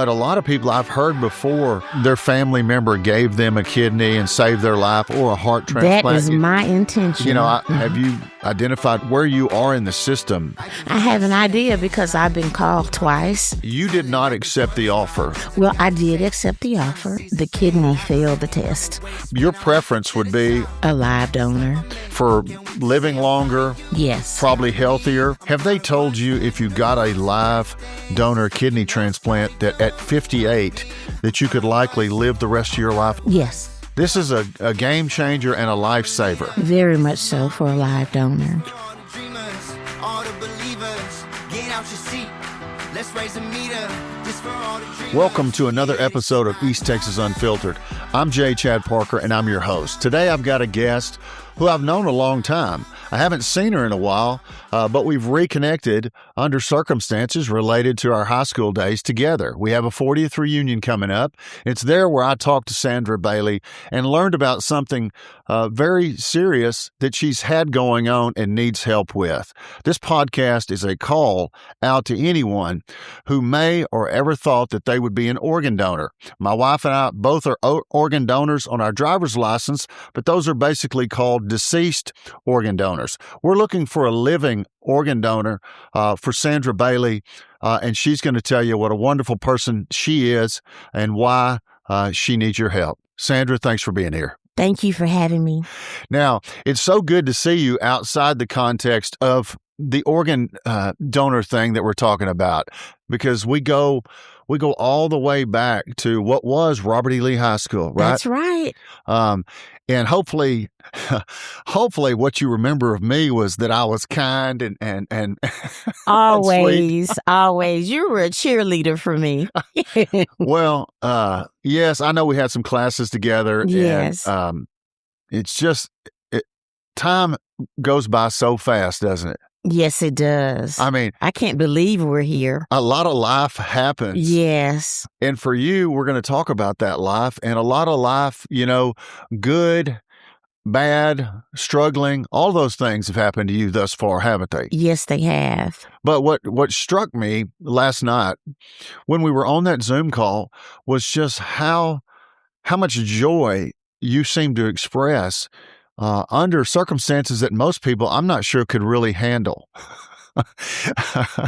But a lot of people I've heard before, their family member gave them a kidney and saved their life, or a heart transplant. That is my intention. Have you identified where you are in the system? I have an idea because I've been called twice. You did not accept the offer. Well, I did accept the offer. The kidney failed the test. Your preference would be a live donor. For living longer? Yes. Probably healthier. Have they told you if you got a live donor kidney transplant that at 58 that you could likely live the rest of your life? Yes. This is a game changer and a lifesaver. Very much so for a live donor. Welcome to another episode of East Texas Unfiltered. I'm J. Chad Parker, and I'm your host. Today I've got a guest who I've known a long time. I haven't seen her in a while, but we've reconnected under circumstances related to our high school days together. We have a 40th reunion coming up. It's there where I talked to Sandra Bailey and learned about something very serious that she's had going on and needs help with. This podcast is a call out to anyone who may or ever thought that they would be an organ donor. My wife and I both are organ donors on our driver's license, but those are basically called deceased organ donors. We're looking for a living organ donor for Sandra Bailey, and she's going to tell you what a wonderful person she is and why she needs your help. Sandra, thanks for being here. Thank you for having me. Now, it's so good to see you outside the context of the organ donor thing that we're talking about, because we go all the way back to what was Robert E. Lee High School, right? That's right. And hopefully what you remember of me was that I was kind and always, always. You were a cheerleader for me. Well, yes, I know we had some classes together. Yes. And, it's just, time goes by so fast, doesn't it? Yes, it does. I mean, I can't believe we're here. A lot of life happens. Yes. And for you, we're going to talk about that life, and a lot of life, good, bad, struggling, all those things have happened to you thus far, haven't they? Yes, they have. But what struck me last night when we were on that Zoom call was just how much joy you seem to express under circumstances that most people, I'm not sure, could really handle.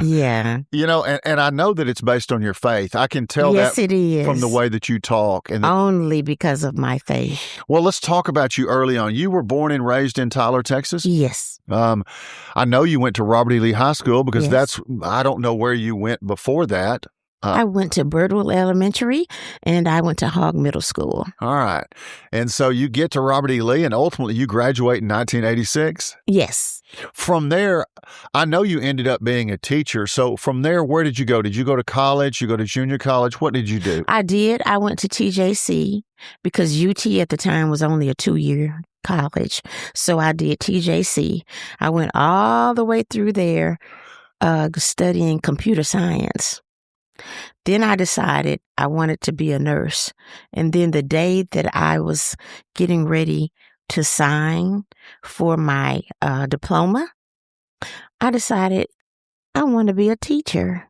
Yeah. And I know that it's based on your faith. I can tell yes, that it is. From the way that you talk. Only because of my faith. Well, let's talk about you early on. You were born and raised in Tyler, Texas? Yes. I know you went to Robert E. Lee High School because yes. I don't know where you went before that. I went to Birdwell Elementary, and I went to Hogg Middle School. All right. And so you get to Robert E. Lee, and ultimately you graduate in 1986? Yes. From there, I know you ended up being a teacher. So from there, where did you go? Did you go to college? You go to junior college? What did you do? I did. I went to TJC because UT at the time was only a 2-year college. So I did TJC. I went all the way through there studying computer science. Then I decided I wanted to be a nurse. And then the day that I was getting ready to sign for my diploma, I decided I want to be a teacher.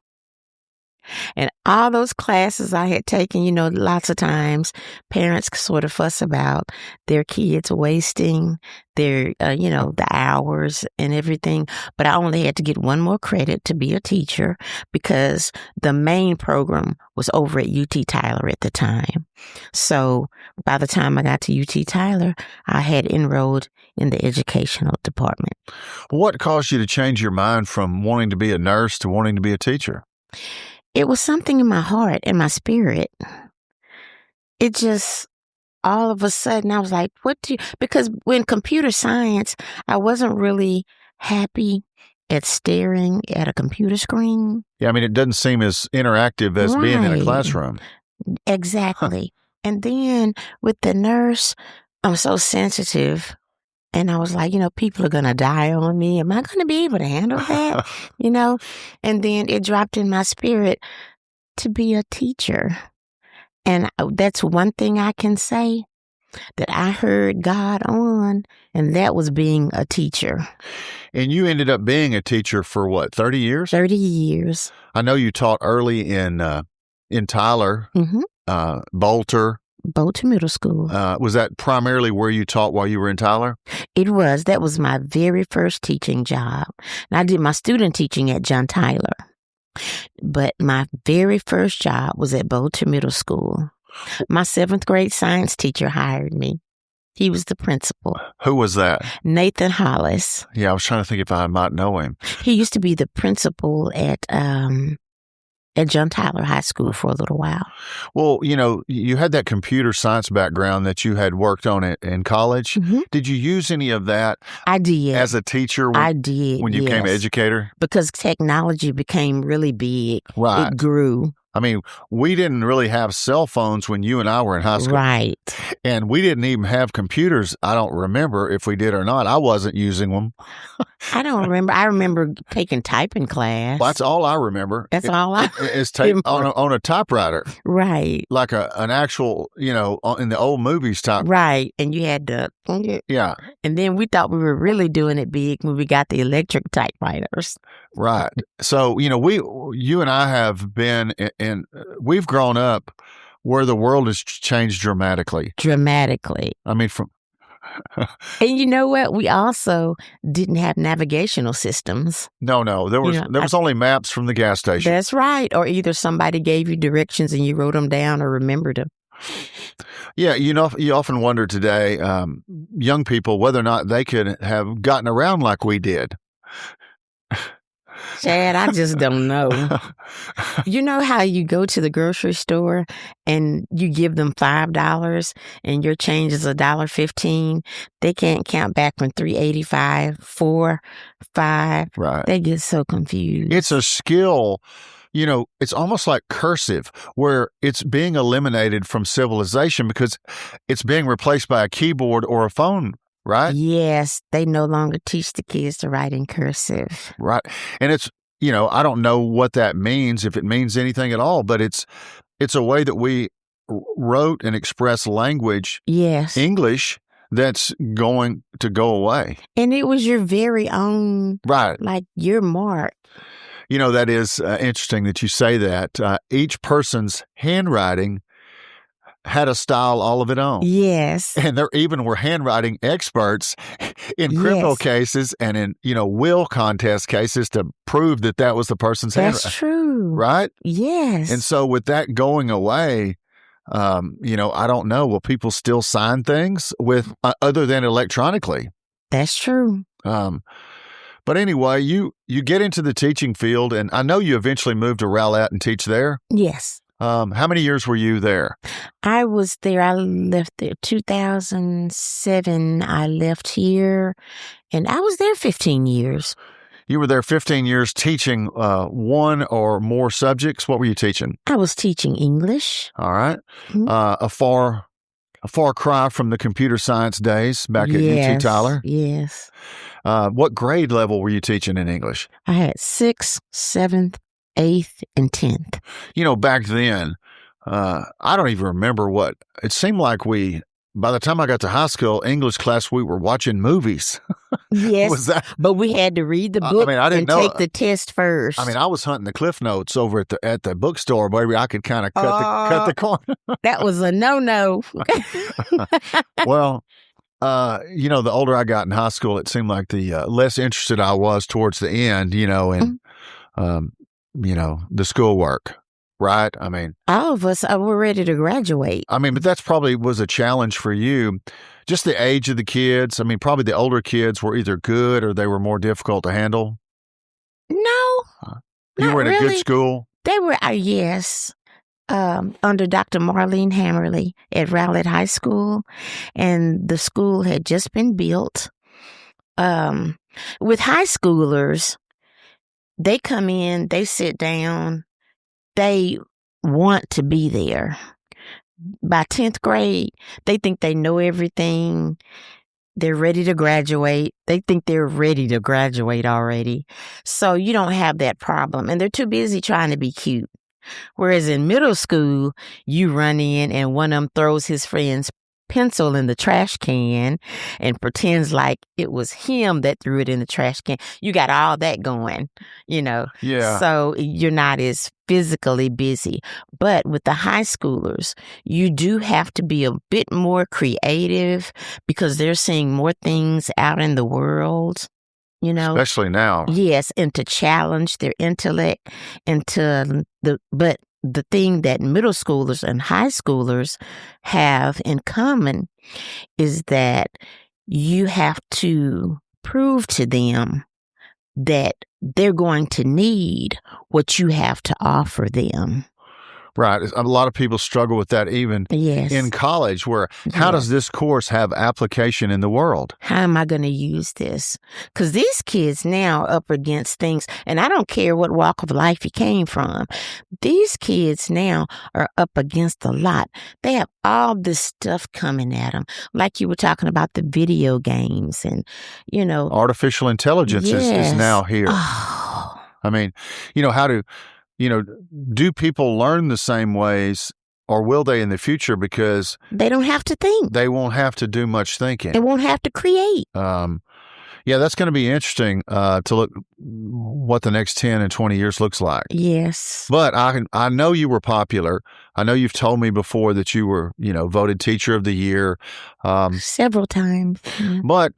And all those classes I had taken, lots of times parents sort of fuss about their kids wasting their, the hours and everything. But I only had to get one more credit to be a teacher because the main program was over at UT Tyler at the time. So by the time I got to UT Tyler, I had enrolled in the educational department. What caused you to change your mind from wanting to be a nurse to wanting to be a teacher? It was something in my heart and my spirit. It just, all of a sudden, I was like, because when computer science, I wasn't really happy at staring at a computer screen. Yeah, I mean, it doesn't seem as interactive as being in a classroom. Exactly. And then with the nurse, I'm so sensitive. And I was like, people are going to die on me. Am I going to be able to handle that? And then it dropped in my spirit to be a teacher. And that's one thing I can say that I heard God on, and that was being a teacher. And you ended up being a teacher for what, 30 years? 30 years. I know you taught early in in Tyler, Mm-hmm. Bolter. Bolter Middle School. Was that primarily where you taught while you were in Tyler? It was. That was my very first teaching job. And I did my student teaching at John Tyler. But my very first job was at Bolter Middle School. My 7th grade science teacher hired me. He was the principal. Who was that? Nathan Hollis. Yeah, I was trying to think if I might know him. He used to be the principal at John Tyler High School for a little while. Well, you had that computer science background that you had worked on in college. Mm-hmm. Did you use any of that? I did. As a teacher? I did, when you became an educator? Because technology became really big. Right. It grew. I mean, we didn't really have cell phones when you and I were in high school. Right. And we didn't even have computers. I don't remember if we did or not. I wasn't using them. I don't remember. I remember taking typing class. Well, that's all I remember. That's all I is on a typewriter. Right. Like an actual, in the old movies type. Right. And you had to. Yeah. And then we thought we were really doing it big when we got the electric typewriters. Right. So, you and I have been we've grown up where the world has changed dramatically. Dramatically. I mean, and you know what? We also didn't have navigational systems. No. There was only maps from the gas station. That's right. Or either somebody gave you directions and you wrote them down or remembered them. Yeah, you often wonder today, young people, whether or not they could have gotten around like we did. Chad, I just don't know. You know how you go to the grocery store and you give them $5 and your change is $1.15? They can't count back from $3.85, $4, $5. Right. They get so confused. It's a skill. It's almost like cursive, where it's being eliminated from civilization because it's being replaced by a keyboard or a phone, right? Yes, they no longer teach the kids to write in cursive. Right. And it's, I don't know what that means, if it means anything at all, but it's a way that we wrote and express language, yes, English, that's going to go away. And it was your very own, right? Like your mark. That is interesting that you say that. Each person's handwriting had a style all of its own. Yes. And there even were handwriting experts in criminal cases and in, will contest cases to prove that was the person's handwriting. That's true. Right? Yes. And so with that going away, I don't know. Will people still sign things with other than electronically? That's true. But anyway, you get into the teaching field, and I know you eventually moved to Rowlett and teach there. Yes. How many years were you there? I was there. I left there 2007. I left here, and I was there 15 years. You were there 15 years teaching one or more subjects. What were you teaching? I was teaching English. All right. Mm-hmm. A far cry from the computer science days back at UT Tyler. Yes. What grade level were you teaching in English? I had 6th, 7th, 8th, and 10th. Back then, I don't even remember what it seemed like. By the time I got to high school, English class, we were watching movies. Yes, but we had to read the book take the test first. I was hunting the Cliff Notes over at the bookstore, where I could kind of cut the corner. That was a no-no. Well, the older I got in high school, it seemed like the less interested I was towards the end, in, the schoolwork, right? All of us were ready to graduate. But that's probably was a challenge for you. Just the age of the kids. Probably the older kids were either good or they were more difficult to handle. No, you were in really. A good school? They were, yes. Under Dr. Marlene Hammerly at Rowlett High School, and the school had just been built. With high schoolers, they come in, they sit down, they want to be there. By 10th grade, they think they know everything. They're ready to graduate. They think they're ready to graduate already. So you don't have that problem, and they're too busy trying to be cute. Whereas in middle school, you run in and one of them throws his friend's pencil in the trash can and pretends like it was him that threw it in the trash can. You got all that going, Yeah. So you're not as physically busy. But with the high schoolers, you do have to be a bit more creative because they're seeing more things out in the world. Especially now. Yes, and to challenge their intellect but the thing that middle schoolers and high schoolers have in common is that you have to prove to them that they're going to need what you have to offer them. Right. A lot of people struggle with that even in college, where how does this course have application in the world? How am I going to use this? Because these kids now are up against things, and I don't care what walk of life you came from. These kids now are up against a lot. They have all this stuff coming at them, like you were talking about the video games and, Artificial intelligence is now here. Oh. I mean, do people learn the same ways, or will they in the future? Because they don't have to think. They won't have to do much thinking. They won't have to create. Yeah, that's going to be interesting to look what the next 10 and 20 years looks like. Yes. But I know you were popular. I know you've told me before that you were, voted Teacher of the Year. Several times. Yeah. But,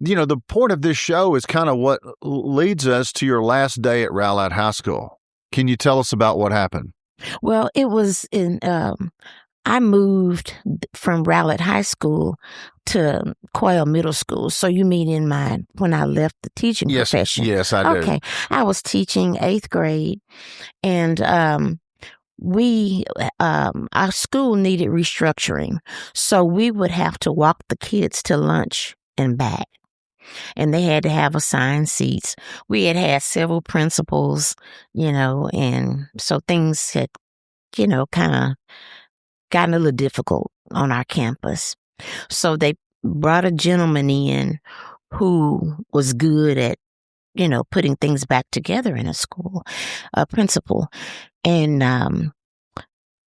the point of this show is kind of what leads us to your last day at Rowlett High School. Can you tell us about what happened? Well, it was I moved from Rowlett High School to Coyle Middle School. So you mean when I left the teaching profession? Yes, I do. Okay. I was teaching 8th grade, and our school needed restructuring. So we would have to walk the kids to lunch and back. And they had to have assigned seats. We had several principals, and so things had, kind of gotten a little difficult on our campus. So they brought a gentleman in who was good at, putting things back together in a school, a principal. And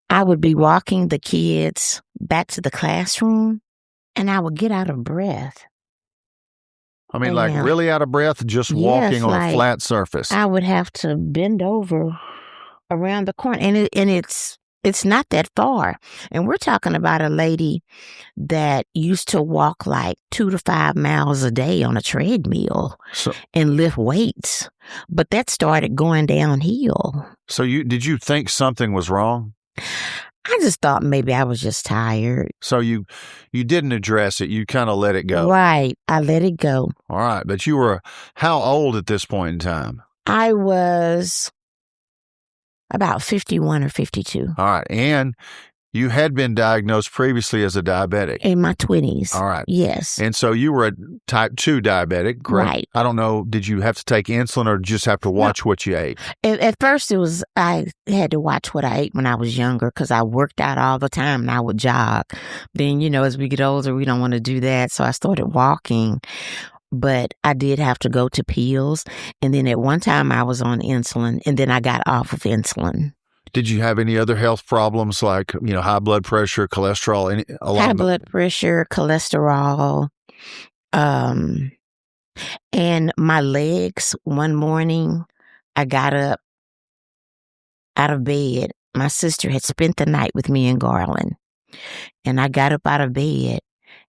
I would be walking the kids back to the classroom, and I would get out of breath. I mean, like really out of breath, just walking on a flat surface. I would have to bend over around the corner, and it's not that far. And we're talking about a lady that used to walk like 2 to 5 miles a day on a treadmill and lift weights, but that started going downhill. So did you think something was wrong? I just thought maybe I was just tired. So you didn't address it. You kind of let it go. Right. I let it go. All right. But you were how old at this point in time? I was about 51 or 52. All right. And you had been diagnosed previously as a diabetic. In my 20s. All right. Yes. And so you were a type 2 diabetic, correct? Right. I don't know, did you have to take insulin or just have to watch what you ate? At first, I had to watch what I ate when I was younger because I worked out all the time and I would jog. Then, as we get older, we don't want to do that. So I started walking. But I did have to go to pills. And then at one time, I was on insulin, and then I got off of insulin. Did you have any other health problems like, high blood pressure, cholesterol? High blood pressure, cholesterol, and my legs. One morning, I got up out of bed. My sister had spent the night with me in Garland, and I got up out of bed,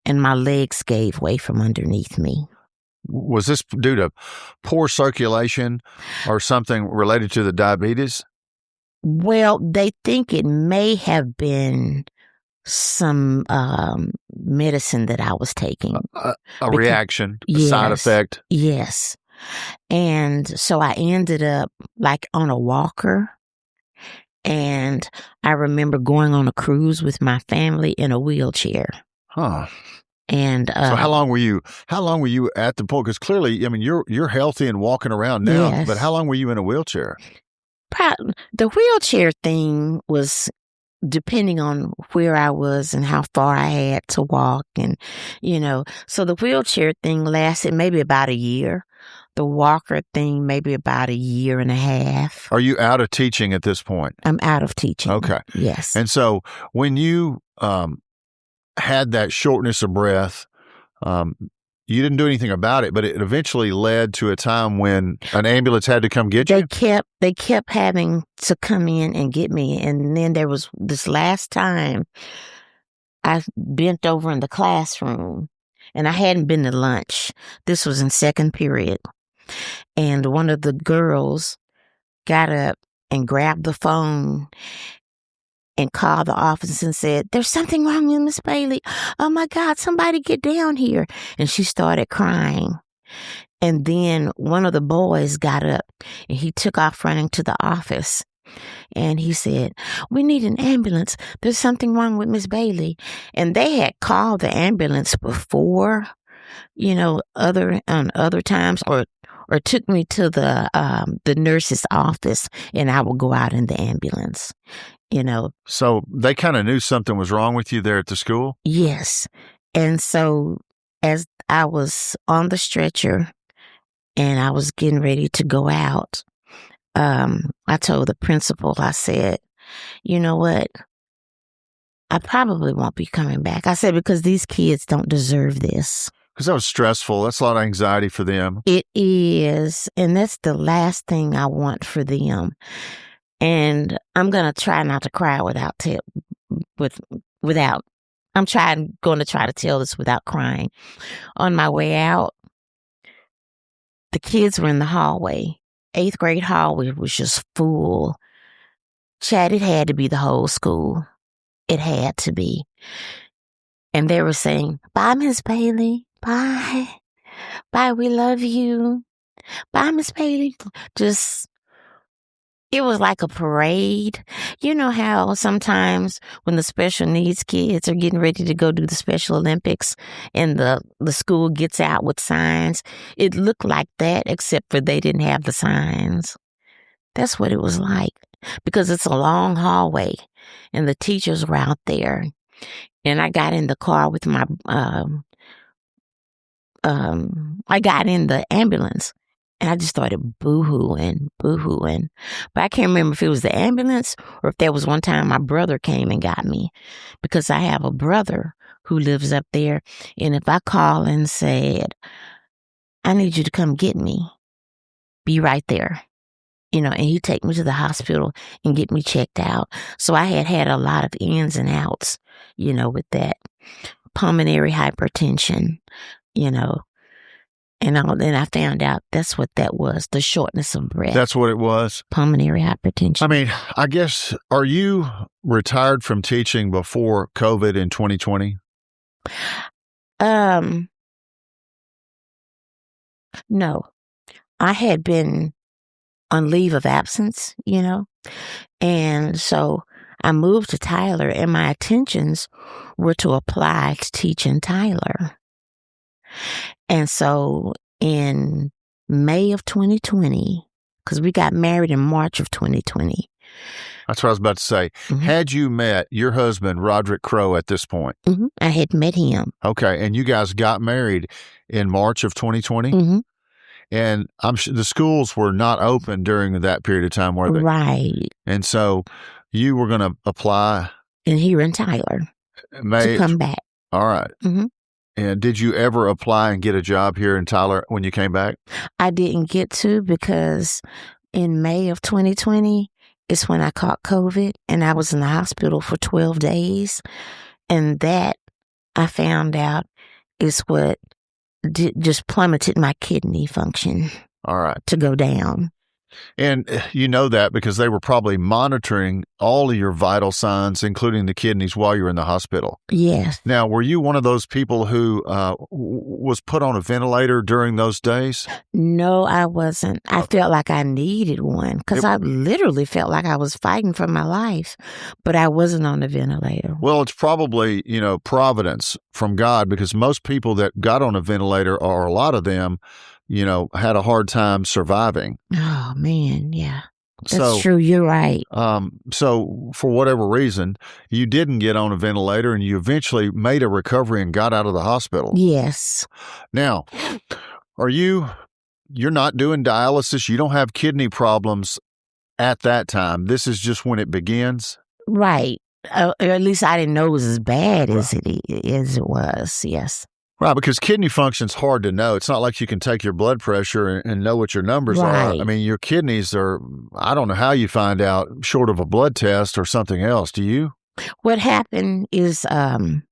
and my legs gave way from underneath me. Was this due to poor circulation or something related to the diabetes? Well, they think it may have been some medicine that I was taking. A reaction, a side effect? Yes. And so I ended up like on a walker. And I remember going on a cruise with my family in a wheelchair. Huh. And so how long were you at the point? Because clearly, you're healthy and walking around now, yes. But how long were you in a wheelchair? The wheelchair thing was depending on where I was and how far I had to walk. And, so the wheelchair thing lasted maybe about a year. The walker thing, maybe about a year and a half. Are you out of teaching at this point? I'm out of teaching. Okay. Yes. And so when you had that shortness of breath. You didn't do anything about it, but it eventually led to a time when an ambulance had to come get you. They kept having to come in and get me. And then there was this last time I bent over in the classroom and I hadn't been to lunch. This was in second period. And one of the girls got up and grabbed the phone and called the office and said, "There's something wrong with Miss Bailey. Oh my God, somebody get down here." And she started crying. And then one of the boys got up and he took off running to the office. And he said, "We need an ambulance. There's something wrong with Miss Bailey." And they had called the ambulance before, other times, or took me to the nurse's office, and I would go out in the ambulance. So they kind of knew something was wrong with you there at the school? Yes. And so as I was on the stretcher and I was getting ready to go out, I told the principal, I said, "You know what? I probably won't be coming back." I said, because these kids don't deserve this. Because that was stressful. That's a lot of anxiety for them. It is. And that's the last thing I want for them. And I'm going to try not to cry going to try to tell this without crying. On my way out, the kids were in the hallway. 8th grade hallway was just full. Chad, it had to be the whole school. It had to be. And they were saying, "Bye, Miss Bailey. Bye. Bye, we love you. Bye, Miss Bailey." It was like a parade. You know how sometimes when the special needs kids are getting ready to go do the Special Olympics and the school gets out with signs? It looked like that, except for they didn't have the signs. That's what it was like, because it's a long hallway and the teachers were out there. And I got in the car with my, I got in the ambulance. And I just started boo-hooing. But I can't remember if it was the ambulance or if there was one time my brother came and got me, because I have a brother who lives up there. And if I call and said, "I need you to come get me," be right there, and he'd take me to the hospital and get me checked out. So I had a lot of ins and outs, with that pulmonary hypertension, And then I found out that's what that was, the shortness of breath. That's what it was? Pulmonary hypertension. I mean, I guess, are you retired from teaching before COVID in 2020? No. I had been on leave of absence, and so I moved to Tyler, and my intentions were to apply to teach in Tyler. And so in May of 2020, because we got married in March of 2020. That's what I was about to say. Mm-hmm. Had you met your husband, Roderick Crowe, at this point? Mm-hmm. I had met him. Okay. And you guys got married in March of 2020? Mm-hmm. And I'm sure the schools were not open during that period of time, were they? Right. And so you were going to apply? And here in Tyler. To come back. All right. Mm-hmm. And did you ever apply and get a job here in Tyler when you came back? I didn't get to, because in May of 2020 is when I caught COVID, and I was in the hospital for 12 days. And that, I found out, is what just plummeted my kidney function. All right. To go down. And you know that because they were probably monitoring all of your vital signs, including the kidneys, while you were in the hospital. Yes. Now, were you one of those people who was put on a ventilator during those days? No, I wasn't. I felt like I needed one, because I literally felt like I was fighting for my life, but I wasn't on a ventilator. Well, it's probably, providence from God, because most people that got on a ventilator, or a lot of them, had a hard time surviving. Oh, man. Yeah. That's true. You're right. So for whatever reason, you didn't get on a ventilator, and you eventually made a recovery and got out of the hospital. Yes. Now, you're not doing dialysis. You don't have kidney problems at that time. This is just when it begins. Right. or at least I didn't know it was as bad as it was. Yes. Right, because kidney function's hard to know. It's not like you can take your blood pressure and know what your numbers are. I mean, your kidneys are, I don't know how you find out short of a blood test or something else. Do you? What happened is after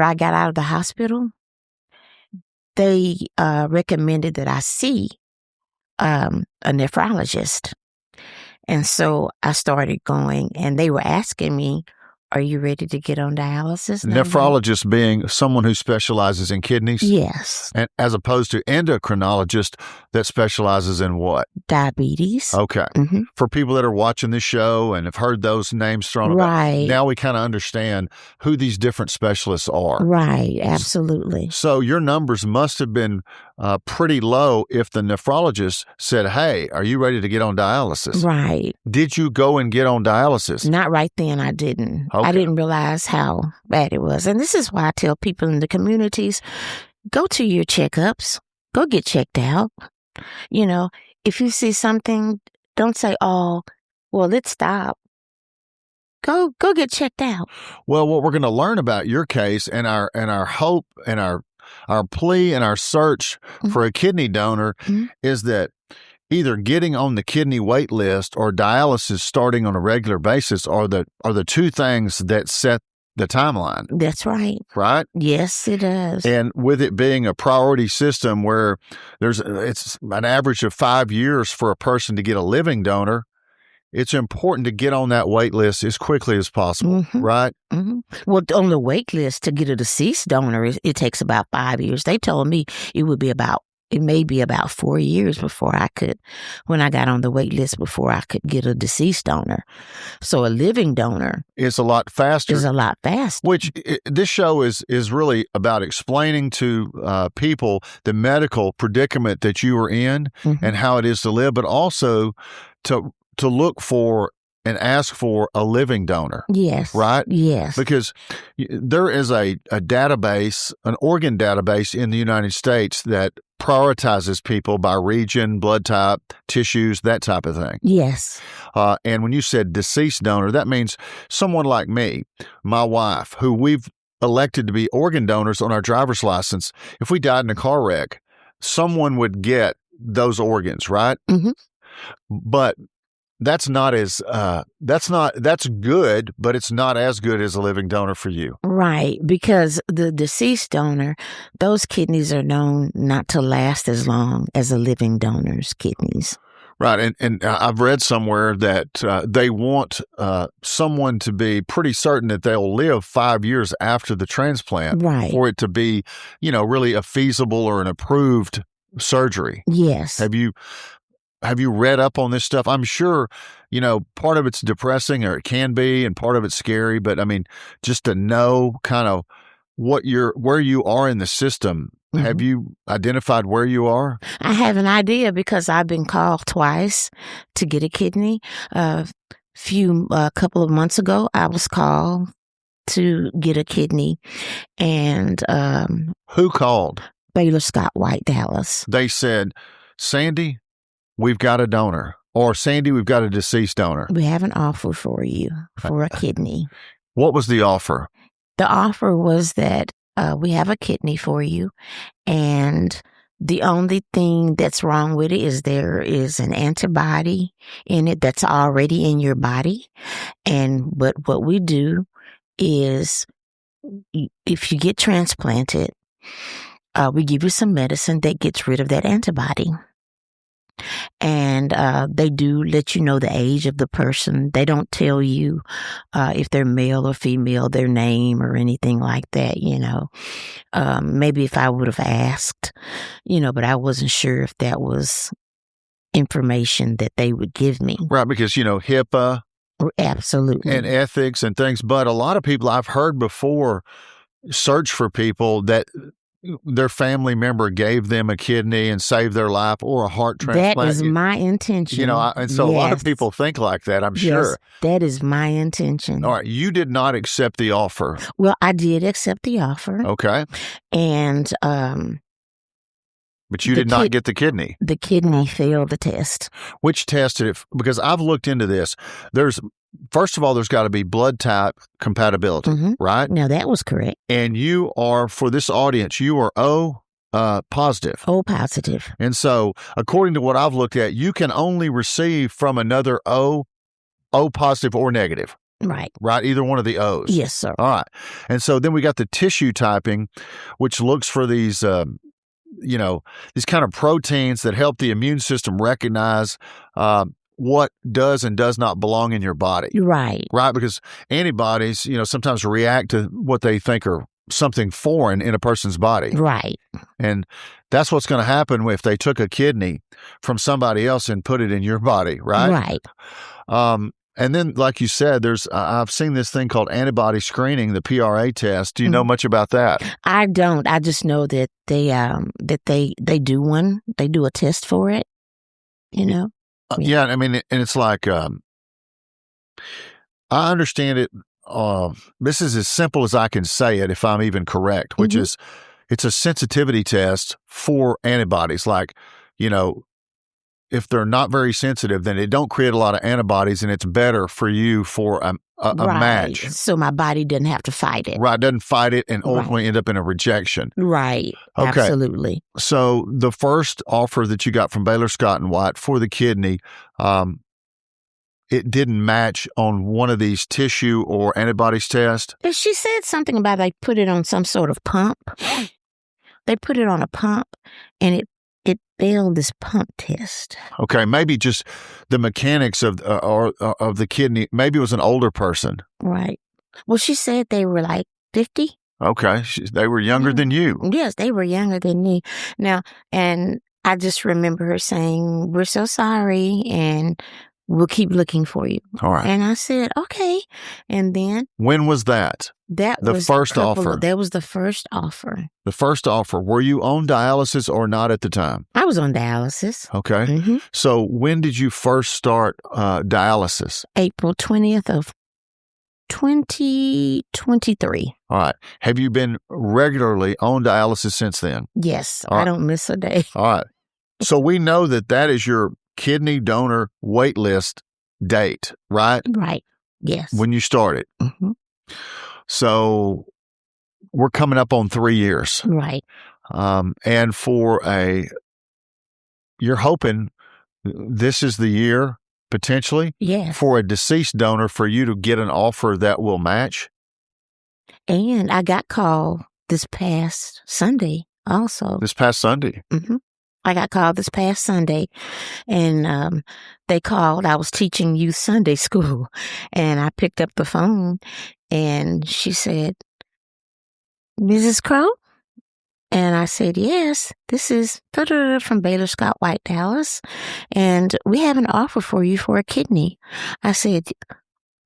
I got out of the hospital, they recommended that I see a nephrologist. And so I started going, and they were asking me, are you ready to get on dialysis? Nephrologist being someone who specializes in kidneys? Yes. And as opposed to endocrinologist that specializes in what? Diabetes. Okay. Mm-hmm. For people that are watching this show and have heard those names thrown about, now we kind of understand who these different specialists are. Right. Absolutely. So your numbers must have been pretty low if the nephrologist said, hey, are you ready to get on dialysis? Right. Did you go and get on dialysis? Not right then. I didn't. Okay. I didn't realize how bad it was. And this is why I tell people in the communities, go to your checkups. Go get checked out. You know, if you see something, don't say, oh, well, let's stop. Go get checked out. Well, what we're going to learn about your case and our hope and our plea and our search for a kidney donor is that either getting on the kidney wait list or dialysis starting on a regular basis are the two things that set the timeline. That's right. Right? Yes, it does. And with it being a priority system where it's an average of 5 years for a person to get a living donor, it's important to get on that wait list as quickly as possible, right? Well, on the wait list to get a deceased donor, it takes about 5 years. They told me it may be about 4 years before when I got on the wait list, before I could get a deceased donor. So a living donor is a lot faster. Which this show is really about explaining to people the medical predicament that you are in and how it is to live, but also to look for and ask for a living donor. Yes. Right? Yes. Because there is a database, an organ database in the United States that prioritizes people by region, blood type, tissues, that type of thing. Yes. And when you said deceased donor, that means someone like me, my wife, who we've elected to be organ donors on our driver's license. If we died in a car wreck, someone would get those organs, right? But that's good, but it's not as good as a living donor for you. Right, because the deceased donor, those kidneys are known not to last as long as a living donor's kidneys. Right, and I've read somewhere that they want someone to be pretty certain that they'll live 5 years after the transplant for it to be, really a feasible or an approved surgery. Yes. Have you read up on this stuff? I'm sure, part of it's depressing, or it can be, and part of it's scary. But I mean, just to know kind of where you are in the system. Have you identified where you are? I have an idea because I've been called twice to get a kidney. A couple of months ago, I was called to get a kidney, and who called? Baylor Scott White, Dallas. They said, Sandy, we've got a donor. Or, Sandy, we've got a deceased donor. We have an offer for you for a kidney. What was the offer? The offer was that we have a kidney for you, and the only thing that's wrong with it is there is an antibody in it that's already in your body. But what we do is, if you get transplanted, we give you some medicine that gets rid of that antibody. And they do let you know the age of the person. They don't tell you if they're male or female, their name or anything like that, Maybe if I would have asked, but I wasn't sure if that was information that they would give me. Right, because, HIPAA. Absolutely. And ethics and things. But a lot of people I've heard before search for people that their family member gave them a kidney and saved their life, or a heart transplant. That is my intention. And so a lot of people think like that, I'm sure. That is my intention. All right. You did not accept the offer. Well, I did accept the offer. Okay. And But you did not get the kidney. The kidney failed the test. Which test did it? Because I've looked into this. First of all, there's got to be blood type compatibility, right? Now, that was correct. And you are, for this audience, you are O positive. O positive. And so, according to what I've looked at, you can only receive from another O positive or negative. Right. Right? Either one of the O's. Yes, sir. All right. And so then we got the tissue typing, which looks for these, these kind of proteins that help the immune system recognize what does and does not belong in your body. Right. Right? Because antibodies, sometimes react to what they think are something foreign in a person's body. Right. And that's what's going to happen if they took a kidney from somebody else and put it in your body, right? Right. And then, like you said, I've seen this thing called antibody screening, the PRA test. Do you know much about that? I don't. I just know that they do one. They do a test for it. Yeah, I mean, and it's like I understand it. This is as simple as I can say it, if I'm even correct, which is it's a sensitivity test for antibodies. Like, if they're not very sensitive, then it don't create a lot of antibodies, and it's better for you for a match. So my body doesn't have to fight it. Right, doesn't fight it and ultimately end up in a rejection. Right, okay. Absolutely. So the first offer that you got from Baylor Scott and White for the kidney, it didn't match on one of these tissue or antibodies tests? She said something about they put it on some sort of pump. They put it on a pump, and it failed this pump test. Okay, maybe just the mechanics of the kidney. Maybe it was an older person. Right. Well, she said they were like 50. Okay, they were younger than you. Yes, they were younger than me. Now, and I just remember her saying, "We're so sorry, and we'll keep looking for you." All right. And I said, "Okay." And then when was that? That was the first offer. That was the first offer. The first offer. Were you on dialysis or not at the time? I was on dialysis. Okay. So when did you first start dialysis? April 20th of 2023. All right. Have you been regularly on dialysis since then? Yes. All right. I don't miss a day. All right. So we know that is your kidney donor wait list date, right? Right. Yes. When you started. So we're coming up on 3 years. Right. And you're hoping this is the year, potentially, for a deceased donor for you to get an offer that will match. And I got called this past Sunday also. This past Sunday? I got called this past Sunday, and they called. I was teaching youth Sunday school, and I picked up the phone, and she said, "Mrs. Crowe?" And I said, "Yes, this is from Baylor Scott White, Dallas, and we have an offer for you for a kidney." I said,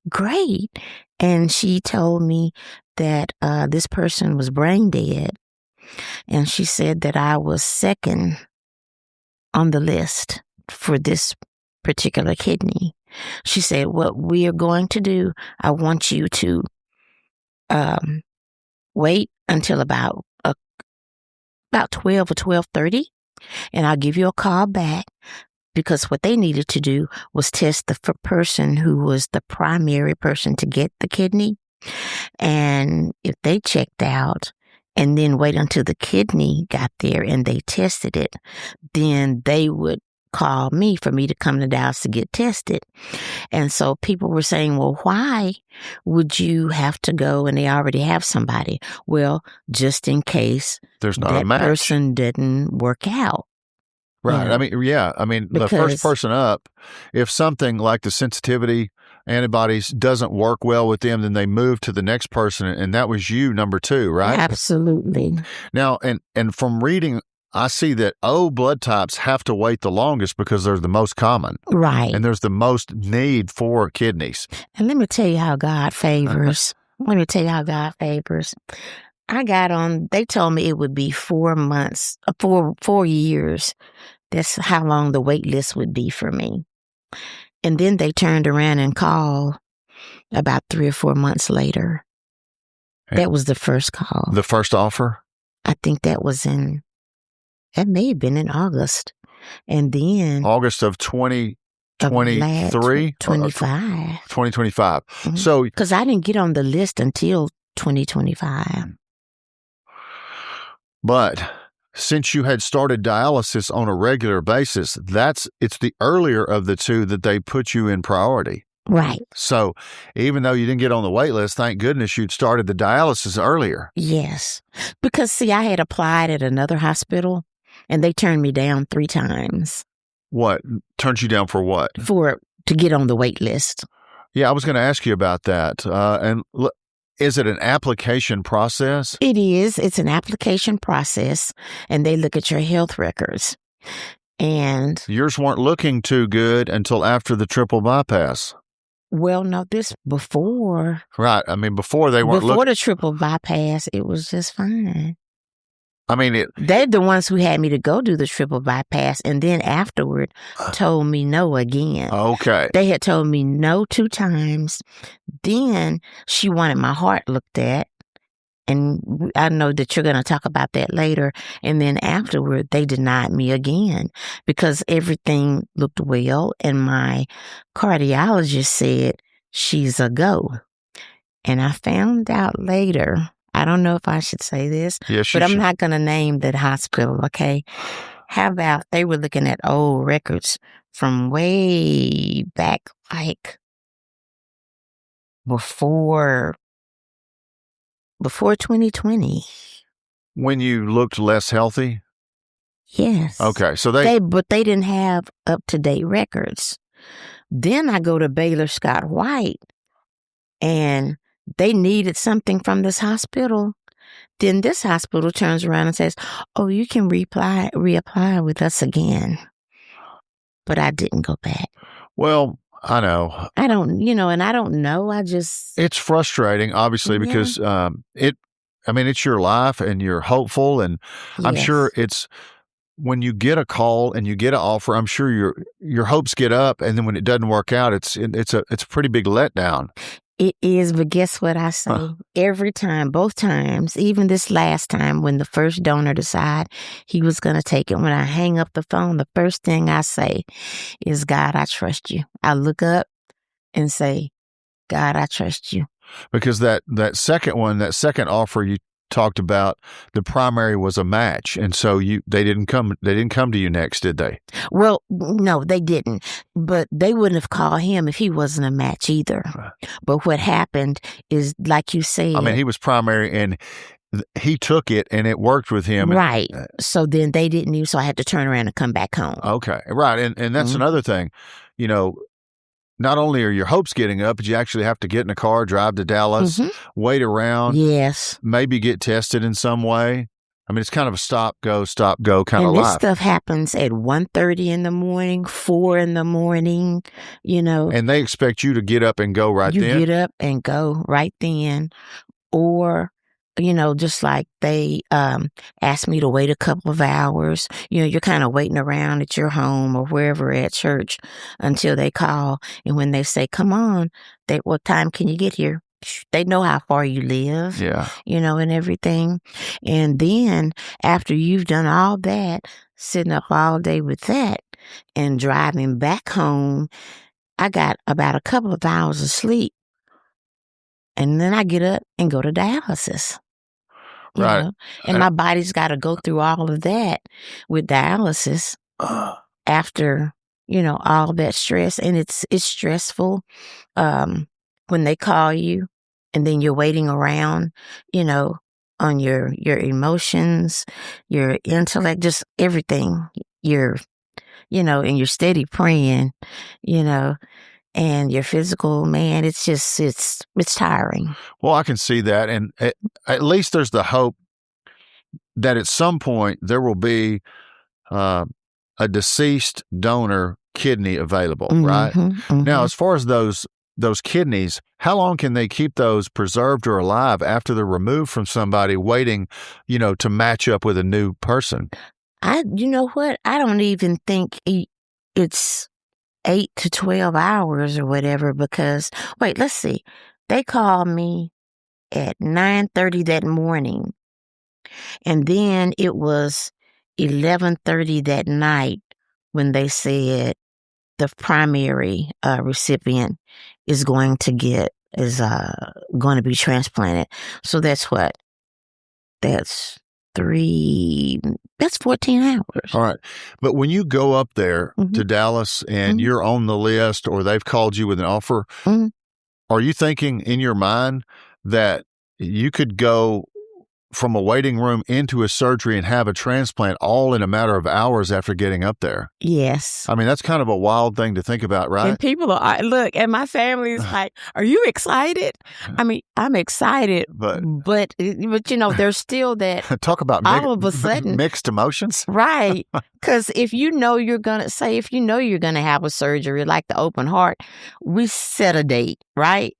"Great." And she told me that this person was brain dead, and she said that I was second on the list for this particular kidney. She said, "What we are going to do, I want you to wait until about 12 or 12:30, and I'll give you a call back," because what they needed to do was test the person who was the primary person to get the kidney. And if they checked out and then wait until the kidney got there and they tested it, then they would call me for me to come to Dallas to get tested. And so people were saying, "Well, why would you have to go and they already have somebody?" Well, just in case there's not that a match. Person didn't work out. Right. I mean, the first person up, if something like the sensitivity antibodies doesn't work well with them, then they move to the next person. And that was you, number 2, right? Absolutely. Now, and from reading, I see that O blood types have to wait the longest because they're the most common. Right. And there's the most need for kidneys. And let me tell you how God favors. I got on, they told me it would be 4 months, 4 years. That's how long the wait list would be for me. And then they turned around and called about 3 or 4 months later. That was the first call. The first offer? I think that was in it may have been in August. And then August of 2023? 25. 2025. Mhm. So, Because I didn't get on the list until 2025. but since you had started dialysis on a regular basis, it's the earlier of the two that they put you in priority. Right. So even though you didn't get on the wait list, thank goodness you'd started the dialysis earlier. Yes. Because, see, I had applied at another hospital, and they turned me down 3 times. What? Turned you down for what? To get on the wait list. Yeah, I was going to ask you about that. Is it an application process? It is. It's an application process, and they look at your health records. And Yours weren't looking too good until after the triple bypass. well, no, this before. Right. I mean, before they weren't Before the triple bypass, it was just fine. I mean, They're the ones who had me to go do the triple bypass, and then afterward told me no again. Okay. They had told me no 2 times. Then she wanted my heart looked at, and I know that you're going to talk about that later. And then afterward, they denied me again because everything looked well, and my cardiologist said she's a go. And I found out later, I don't know if I should say this, Yes, but I'm not going to name that hospital, okay? How about they were looking at old records from way back, like before 2020. When you looked less healthy? Yes. Okay, so but they didn't have up-to-date records. Then I go to Baylor Scott White, and they needed something from this hospital. Then this hospital turns around and says, oh, you can reapply with us again. But I didn't go back. Well, I know. I don't, and I don't know. It's frustrating, obviously, because it's your life and you're hopeful. And I'm sure it's when you get a call and you get an offer, I'm sure your hopes get up. And then when it doesn't work out, it's a pretty big letdown. It is, but guess what I say? Every time, both times, even this last time when the first donor decided he was going to take it, when I hang up the phone, the first thing I say is, God, I trust you. I look up and say, God, I trust you. Because that second offer you talked about, the primary was a match, and so they didn't come to you next, did they? Well, no, they didn't, but they wouldn't have called him if he wasn't a match either. But what happened is, like you said, I mean, he was primary and he took it and it worked with him, right? So then they didn't use, so I had to turn around and come back home. Okay, right, and that's another thing, not only are your hopes getting up, but you actually have to get in a car, drive to Dallas, wait around. Yes. Maybe get tested in some way. I mean, it's kind of a stop, go kind of life. And this stuff happens at 1:30 in the morning, 4 in the morning, And they expect you to get up and go right then. You get up and go right then. Or, just like they asked me to wait a couple of hours. You're kind of waiting around at your home or wherever at church until they call. And when they say, come on, what time can you get here? They know how far you live, and everything. And then after you've done all that, sitting up all day with that and driving back home, I got about a couple of hours of sleep. And then I get up and go to dialysis. Right. And my body's got to go through all of that with dialysis after, all that stress. And it's stressful when they call you and then you're waiting around, on your emotions, your intellect, just everything. And you're steady praying, and your physical, man, it's just, it's tiring. Well, I can see that. And at least there's the hope that at some point there will be a deceased donor kidney available, right? Now, as far as those kidneys, how long can they keep those preserved or alive after they're removed from somebody waiting, to match up with a new person? You know what? I don't even think it's 8 to 12 hours or whatever, because, wait, let's see. They called me at 9:30 that morning. And then it was 11:30 that night when they said the primary recipient is going to be transplanted. So that's what? That's 14 hours. All right. But when you go up there to Dallas and you're on the list or they've called you with an offer, are you thinking in your mind that you could go from a waiting room into a surgery and have a transplant all in a matter of hours after getting up there? Yes. I mean, that's kind of a wild thing to think about, right? And people look, and my family is like, are you excited? I mean, I'm excited, but there's still that talk about all of a sudden mixed emotions. Right. Because if you know you're going to have a surgery like the open heart, we set a date, right?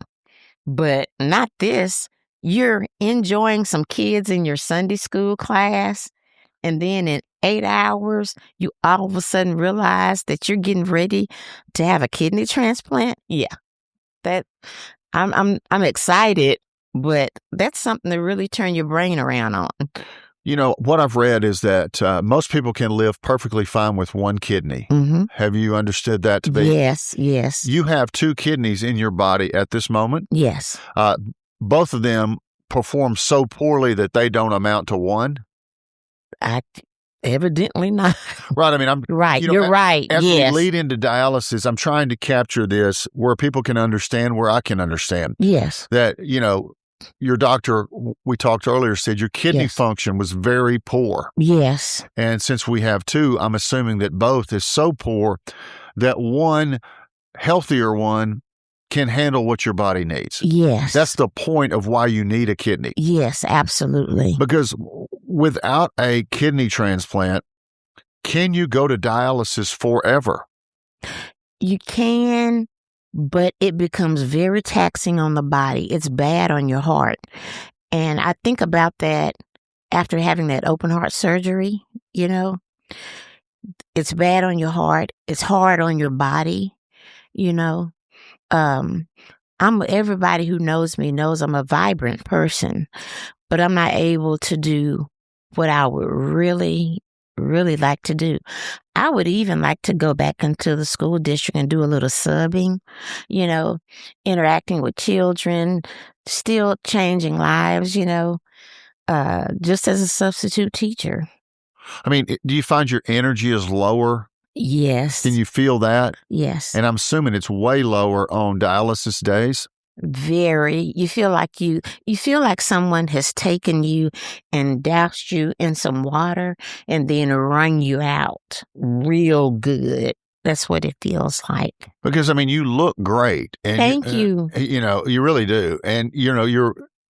But not this. You're enjoying some kids in your Sunday school class, and then in 8 hours, you all of a sudden realize that you're getting ready to have a kidney transplant. Yeah, that I'm excited, but that's something to really turn your brain around on. You know, what I've read is that most people can live perfectly fine with one kidney. Have you understood that to be? Yes. You have 2 kidneys in your body at this moment. Yes. Both of them perform so poorly that they don't amount to one. Evidently not. Right. I mean, right. You're right. As yes. we lead into dialysis, I'm trying to capture this where people can understand, where I can understand. Yes. That, your doctor, we talked earlier, said your kidney function was very poor. Yes. And since we have 2, I'm assuming that both is so poor that one healthier one can handle what your body needs. Yes. That's the point of why you need a kidney. Yes, absolutely. Because without a kidney transplant, can you go to dialysis forever? You can, but it becomes very taxing on the body. It's bad on your heart. And I think about that after having that open heart surgery, It's bad on your heart. It's hard on your body, Everybody who knows me knows I'm a vibrant person, but I'm not able to do what I would really, really like to do. I would even like to go back into the school district and do a little subbing, interacting with children, still changing lives, just as a substitute teacher. I mean, do you find your energy is lower? Yes. Can you feel that? Yes. And I'm assuming it's way lower on dialysis days. Very. You feel like someone has taken you and doused you in some water and then wrung you out real good. That's what it feels like. Because, you look great. And Thank you. You really do. And,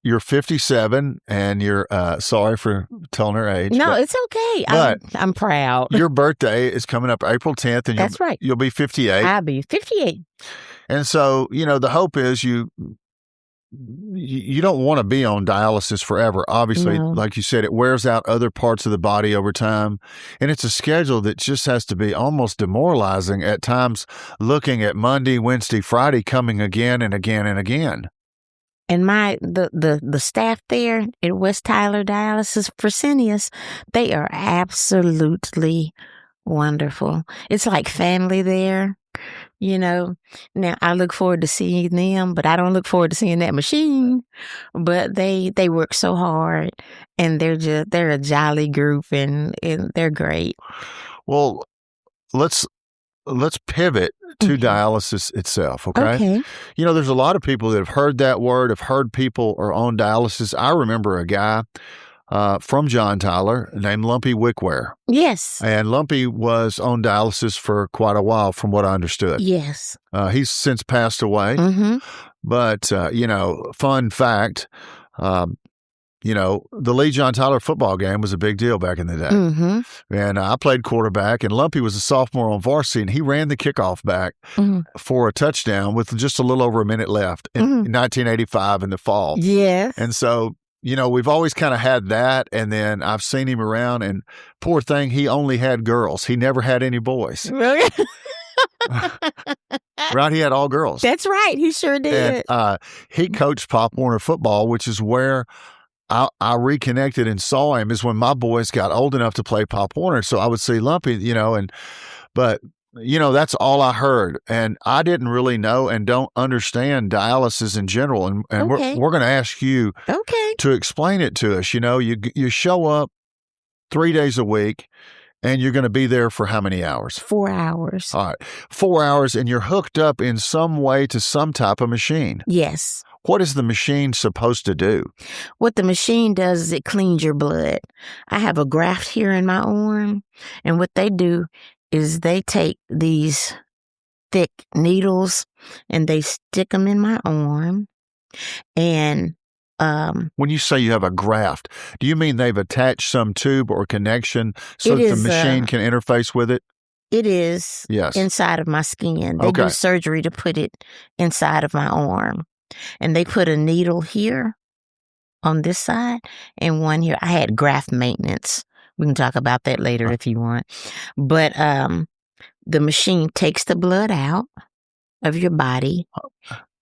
you're 57 and you're, sorry for telling her age. No, it's okay. I'm proud. Your birthday is coming up April 10th. And that's right. You'll be 58. I'll be 58. And so, the hope is you don't want to be on dialysis forever. Obviously, like you said, it wears out other parts of the body over time. And it's a schedule that just has to be almost demoralizing at times, looking at Monday, Wednesday, Friday coming again and again and again. And the staff there at West Tyler Dialysis Fresenius, they are absolutely wonderful. It's like family there. Now I look forward to seeing them, but I don't look forward to seeing that machine. But they work so hard, and they're a jolly group, and they're great. Well, let's pivot to dialysis itself. Okay. There's a lot of people that have heard that word, have heard people are on dialysis. I remember a guy from John Tyler named Lumpy Wickware. Yes. And Lumpy was on dialysis for quite a while, from what I understood. Yes. He's since passed away. But, fun fact, the Lee John Tyler football game was a big deal back in the day. And I played quarterback, and Lumpy was a sophomore on varsity, and he ran the kickoff back for a touchdown with just a little over a minute left in 1985 in the fall. Yeah. And so, we've always kind of had that. And then I've seen him around, and poor thing, he only had girls. He never had any boys. Really? Right? He had all girls. That's right. He sure did. And he coached Pop Warner football, which is where I reconnected and saw him is when my boys got old enough to play Pop Warner. So I would see Lumpy, but that's all I heard. And I didn't really know and don't understand dialysis in general. And Okay. we're going to ask you Okay. to explain it to us. You show up 3 days a week and you're going to be there for how many hours? 4 hours. All right. 4 hours, and you're hooked up in some way to some type of machine. Yes. What is the machine supposed to do? What the machine does is it cleans your blood. I have a graft here in my arm, and what they do is they take these thick needles and they stick them in my arm. And when you say you have a graft, do you mean they've attached some tube or connection so that the machine can interface with it? It is Yes. inside of my skin. They do surgery to put it inside of my arm. And they put a needle here on this side and one here. I had graft maintenance. We can talk about that later if you want. But the machine takes the blood out of your body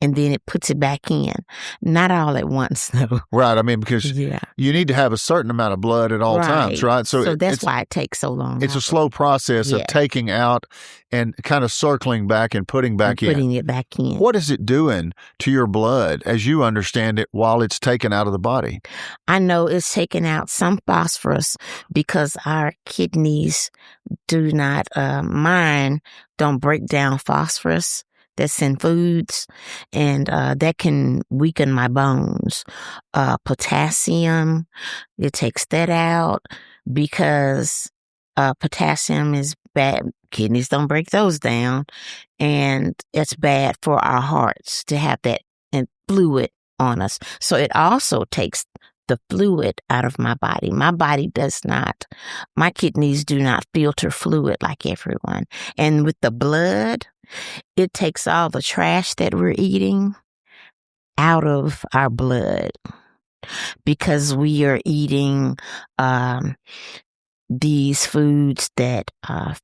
and then it puts it back in. Not all at once, though. Right. I mean, because you need to have a certain amount of blood at all times, right? So that's why it takes so long. It's a slow process of taking out and kind of circling back and putting back in. Putting it back in. What is it doing to your blood, as you understand it, while it's taken out of the body? I know it's taking out some phosphorus because our kidneys do not, mine don't break down phosphorus that's in foods, and that can weaken my bones. Potassium, it takes that out because potassium is bad. Kidneys don't break those down, and it's bad for our hearts to have that fluid on us. So it also takes the fluid out of my body. My body does not. My kidneys do not filter fluid like everyone. And with the blood, it takes all the trash that we're eating out of our blood because we are eating these foods that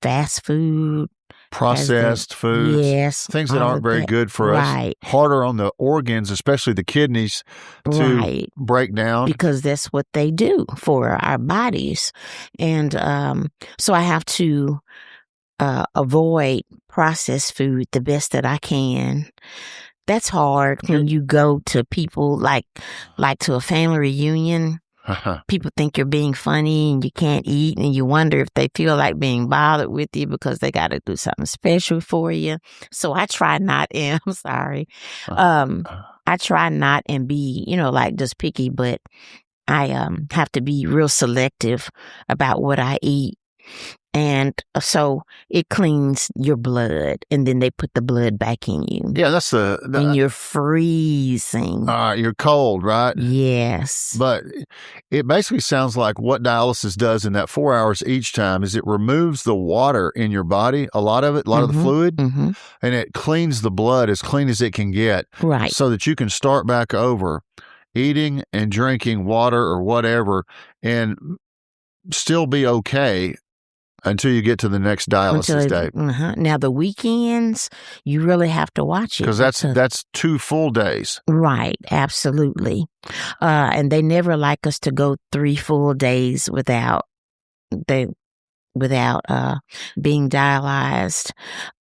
fast food, processed foods, yes, things that aren't very good for us, harder on the organs, especially the kidneys, to break down. Because that's what they do for our bodies. And so I have to avoid processed food the best that I can. That's hard when you go to people like to a family reunion. People think you're being funny and you can't eat, and you wonder if they feel like being bothered with you because they got to do something special for you. So I try not, and I'm sorry. I try not and be, like just picky, but I have to be real selective about what I eat. And so it cleans your blood, and then they put the blood back in you. Yeah, that's and you're freezing. You're cold, right? Yes. But it basically sounds like what dialysis does in that 4 hours each time is it removes the water in your body, a lot of it, of the fluid, and it cleans the blood as clean as it can get. Right. So that you can start back over eating and drinking water or whatever and still be okay until you get to the next dialysis date. Now, the weekends, you really have to watch it. Because that's 2 full days. Right, absolutely. And they never like us to go 3 full days without being dialyzed.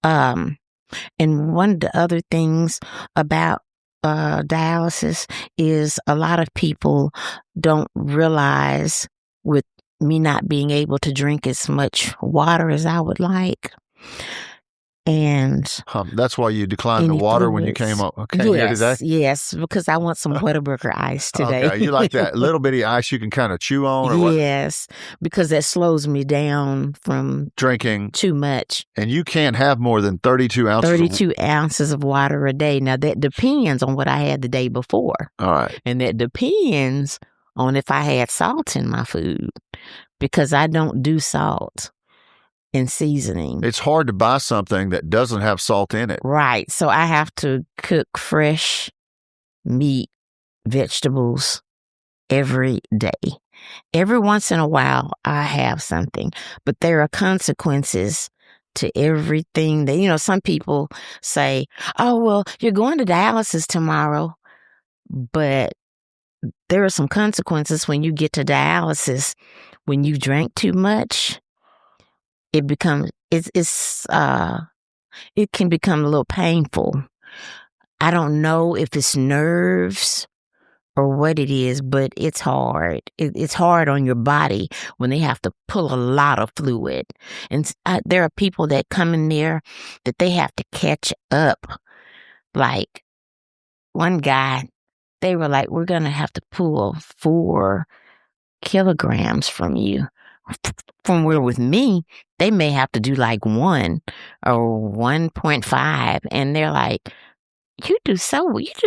And one of the other things about dialysis is a lot of people don't realize with me not being able to drink as much water as I would like. And that's why you declined the water when you came here today? Yes, because I want some Whataburger ice today. Okay, you like that little bitty ice you can kind of chew on? Or yes, because that slows me down from drinking too much. And you can't have more than 32 ounces. 32 ounces of water a day. Now, that depends on what I had the day before. All right. And that depends on if I had salt in my food, because I don't do salt in seasoning. It's hard to buy something that doesn't have salt in it. Right. So I have to cook fresh meat, vegetables every day. Every once in a while, I have something, but there are consequences to everything that, some people say, oh, well, you're going to dialysis tomorrow, but there are some consequences when you get to dialysis. When you drank too much, it becomes it can become a little painful. I don't know if it's nerves or what it is, but it's hard. It's hard on your body when they have to pull a lot of fluid. And there are people that come in there that they have to catch up. Like one guy, they were like, we're going to have to pull 4 kilograms from you. From where with me, they may have to do like 1 or 1.5. And they're like, you do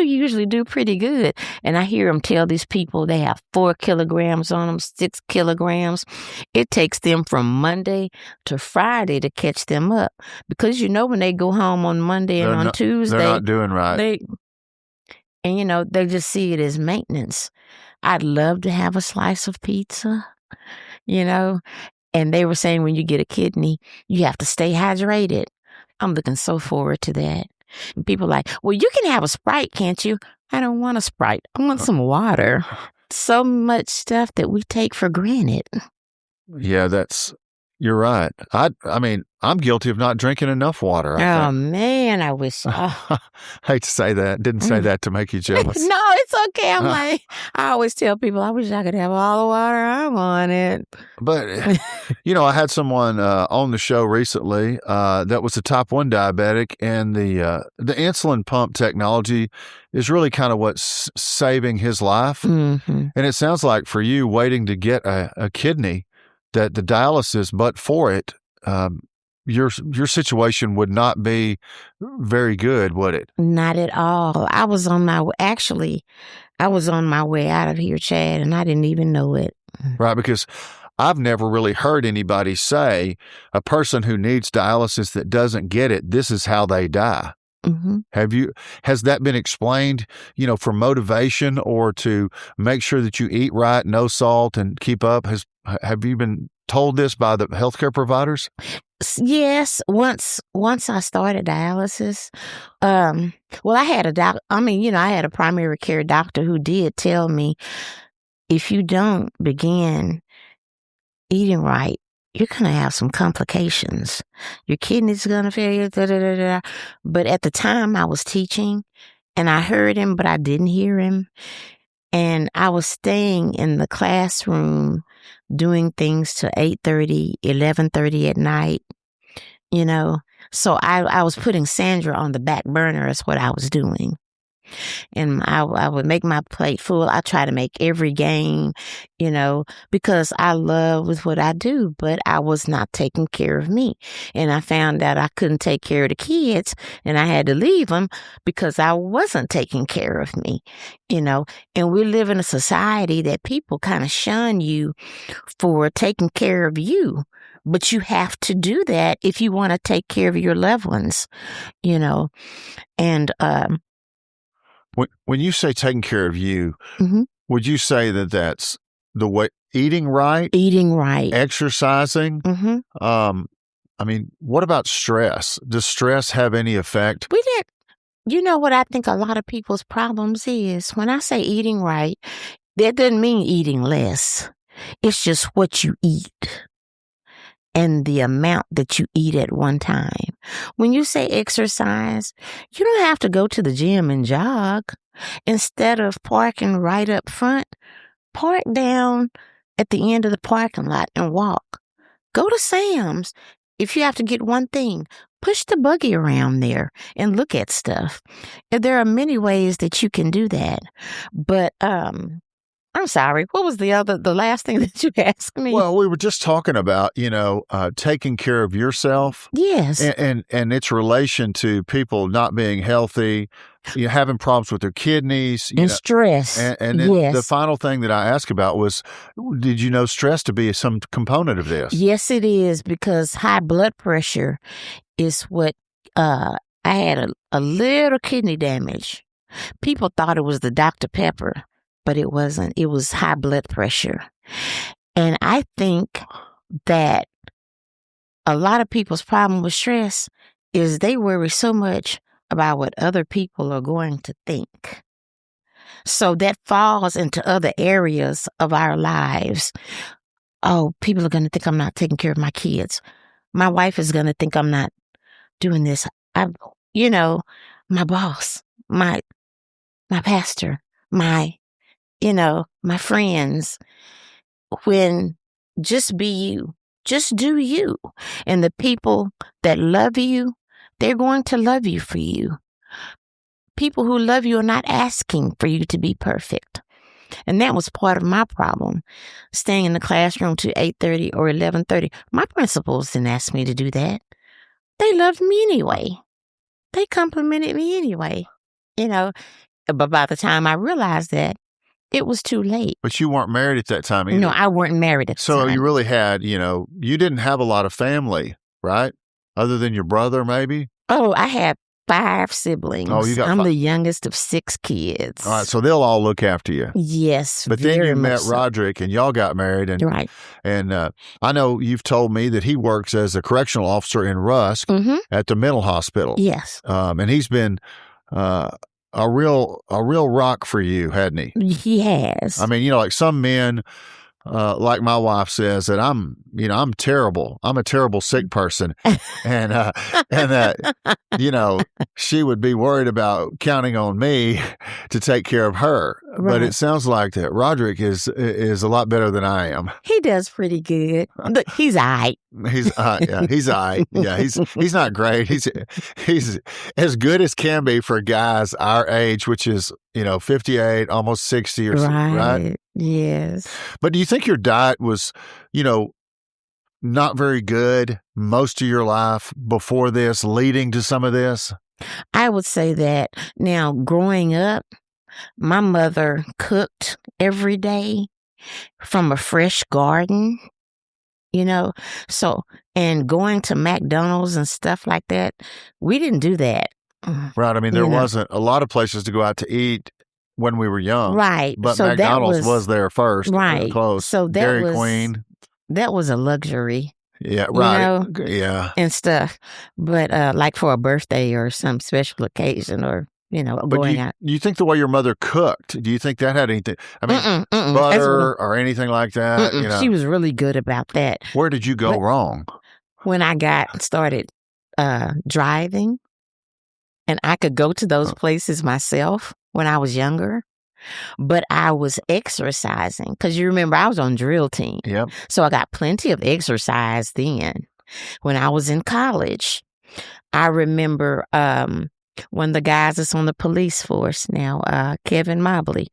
usually do pretty good. And I hear them tell these people they have 4 kilograms on them, 6 kilograms. It takes them from Monday to Friday to catch them up. Because when they go home on Monday and on Tuesday. They're not doing right. They just see it as maintenance. I'd love to have a slice of pizza, And they were saying when you get a kidney, you have to stay hydrated. I'm looking so forward to that. And people are like, well, you can have a Sprite, can't you? I don't want a Sprite. I want some water. So much stuff that we take for granted. Yeah, you're right. I mean, I'm guilty of not drinking enough water. Oh, man, I wish. Hate to say that. Didn't say that to make you jealous. No, it's okay. I'm like, I always tell people, I wish I could have all the water I wanted. But, I had someone on the show recently that was a type 1 diabetic, and the insulin pump technology is really kind of what's saving his life. Mm-hmm. And it sounds like for you waiting to get a kidney, that the dialysis, but for it, your situation would not be very good, would it? Not at all. I was on my way out of here, Chad, and I didn't even know it. Right, because I've never really heard anybody say a person who needs dialysis that doesn't get it, this is how they die. Mm-hmm. Has that been explained, for motivation or to make sure that you eat right, no salt, and keep up? Have you been told this by the healthcare providers? Yes. Once I started dialysis, I had a doc. I had a primary care doctor who did tell me, if you don't begin eating right, you're going to have some complications. Your kidneys are going to fail you. Da, da, da, da. But at the time I was teaching and I heard him, but I didn't hear him. And I was staying in the classroom doing things to 8:30, 11:30 at night, So I was putting Sandra on the back burner is what I was doing. And I would make my plate full. I try to make every game, because I love with what I do, but I was not taking care of me. And I found out I couldn't take care of the kids and I had to leave them because I wasn't taking care of me, And we live in a society that people kind of shun you for taking care of you. But you have to do that if you want to take care of your loved ones, And, when you say taking care of you, mm-hmm. Would you say that that's the way eating right, exercising? Mm-hmm. What about stress? Does stress have any effect? You know what I think a lot of people's problems is? When I say eating right, that doesn't mean eating less. It's just what you eat and the amount that you eat at one time. When you say exercise, you don't have to go to the gym and jog. Instead of parking right up front, park down at the end of the parking lot and walk. Go to Sam's. If you have to get one thing, push the buggy around there and look at stuff. And there are many ways that you can do that. But I'm sorry. What was the last thing that you asked me? Well, we were just talking about, taking care of yourself. Yes. And its relation to people not being healthy, having problems with their kidneys. And stress. And then the final thing that I asked about was, did you know stress to be some component of this? Yes, it is, because high blood pressure is what, I had a little kidney damage. People thought it was the Dr. Pepper. But it wasn't. It was high blood pressure. And I think that a lot of people's problem with stress is they worry so much about what other people are going to think. So that falls into other areas of our lives. Oh, people are going to think I'm not taking care of my kids. My wife is going to think I'm not doing this. My boss, my pastor, my friends. When just be you, just do you. And the people that love you, they're going to love you for you. People who love you are not asking for you to be perfect. And that was part of my problem, staying in the classroom to 8:30 or 11:30. My principals didn't ask me to do that. They loved me anyway. They complimented me anyway, But by the time I realized that, it was too late. But you weren't married at that time either. No, I weren't married at the time. So you really had, you didn't have a lot of family, right? Other than your brother, maybe? Oh, I had 5 siblings. Oh, you got I'm 5. the youngest of 6 kids. All right, so they'll all look after you. Yes, but then you met so. Roderick, and y'all got married, and right. And I know you've told me that he works as a correctional officer in Rusk at the mental hospital. Yes, and he's been a real rock for you, hadn't he? He has. I mean, like some men. Like my wife says that I'm terrible. I'm a terrible sick person, and that she would be worried about counting on me to take care of her. Right. But it sounds like that Roderick is a lot better than I am. He does pretty good. He's all right. He's all right. Yeah, he's not great. He's as good as can be for guys our age, which is 58, almost 60 or something, right? Yes. But do you think your diet was, not very good most of your life before this, leading to some of this? I would say that. Now, growing up, my mother cooked every day from a fresh garden, so, and going to McDonald's and stuff like that, we didn't do that. Right. I mean, there wasn't a lot of places to go out to eat when we were young. Right. But so McDonald's was there first. Right. Close. So that Dairy Queen. That was a luxury. Yeah, right. Yeah. And stuff. But like for a birthday or some special occasion or, going out. Do you think the way your mother cooked, do you think that had anything? I mean, butter or anything like that? She was really good about that. Where did you go wrong? When I started driving, and I could go to those places myself when I was younger, but I was exercising because you remember I was on drill team. Yep. So I got plenty of exercise then. When I was in college, I remember one of the guys that's on the police force now, Kevin Mobley.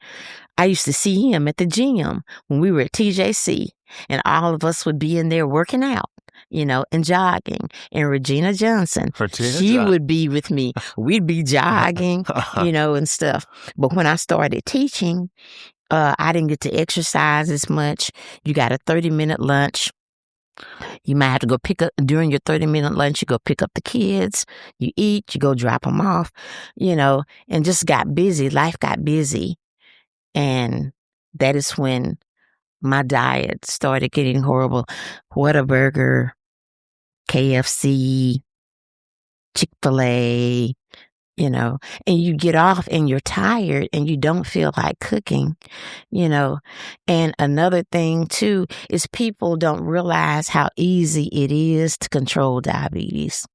I used to see him at the gym when we were at TJC, and all of us would be in there working out. And jogging. And Regina Johnson, she would be with me. We'd be jogging, and stuff. But when I started teaching, I didn't get to exercise as much. You got a 30-minute lunch. You might have to go pick up, during your 30-minute lunch, you go pick up the kids. You eat, you go drop them off, and just got busy. Life got busy. And that is when my diet started getting horrible. Whataburger, KFC, Chick-fil-A, and you get off and you're tired and you don't feel like cooking, And another thing too is people don't realize how easy it is to control diabetes.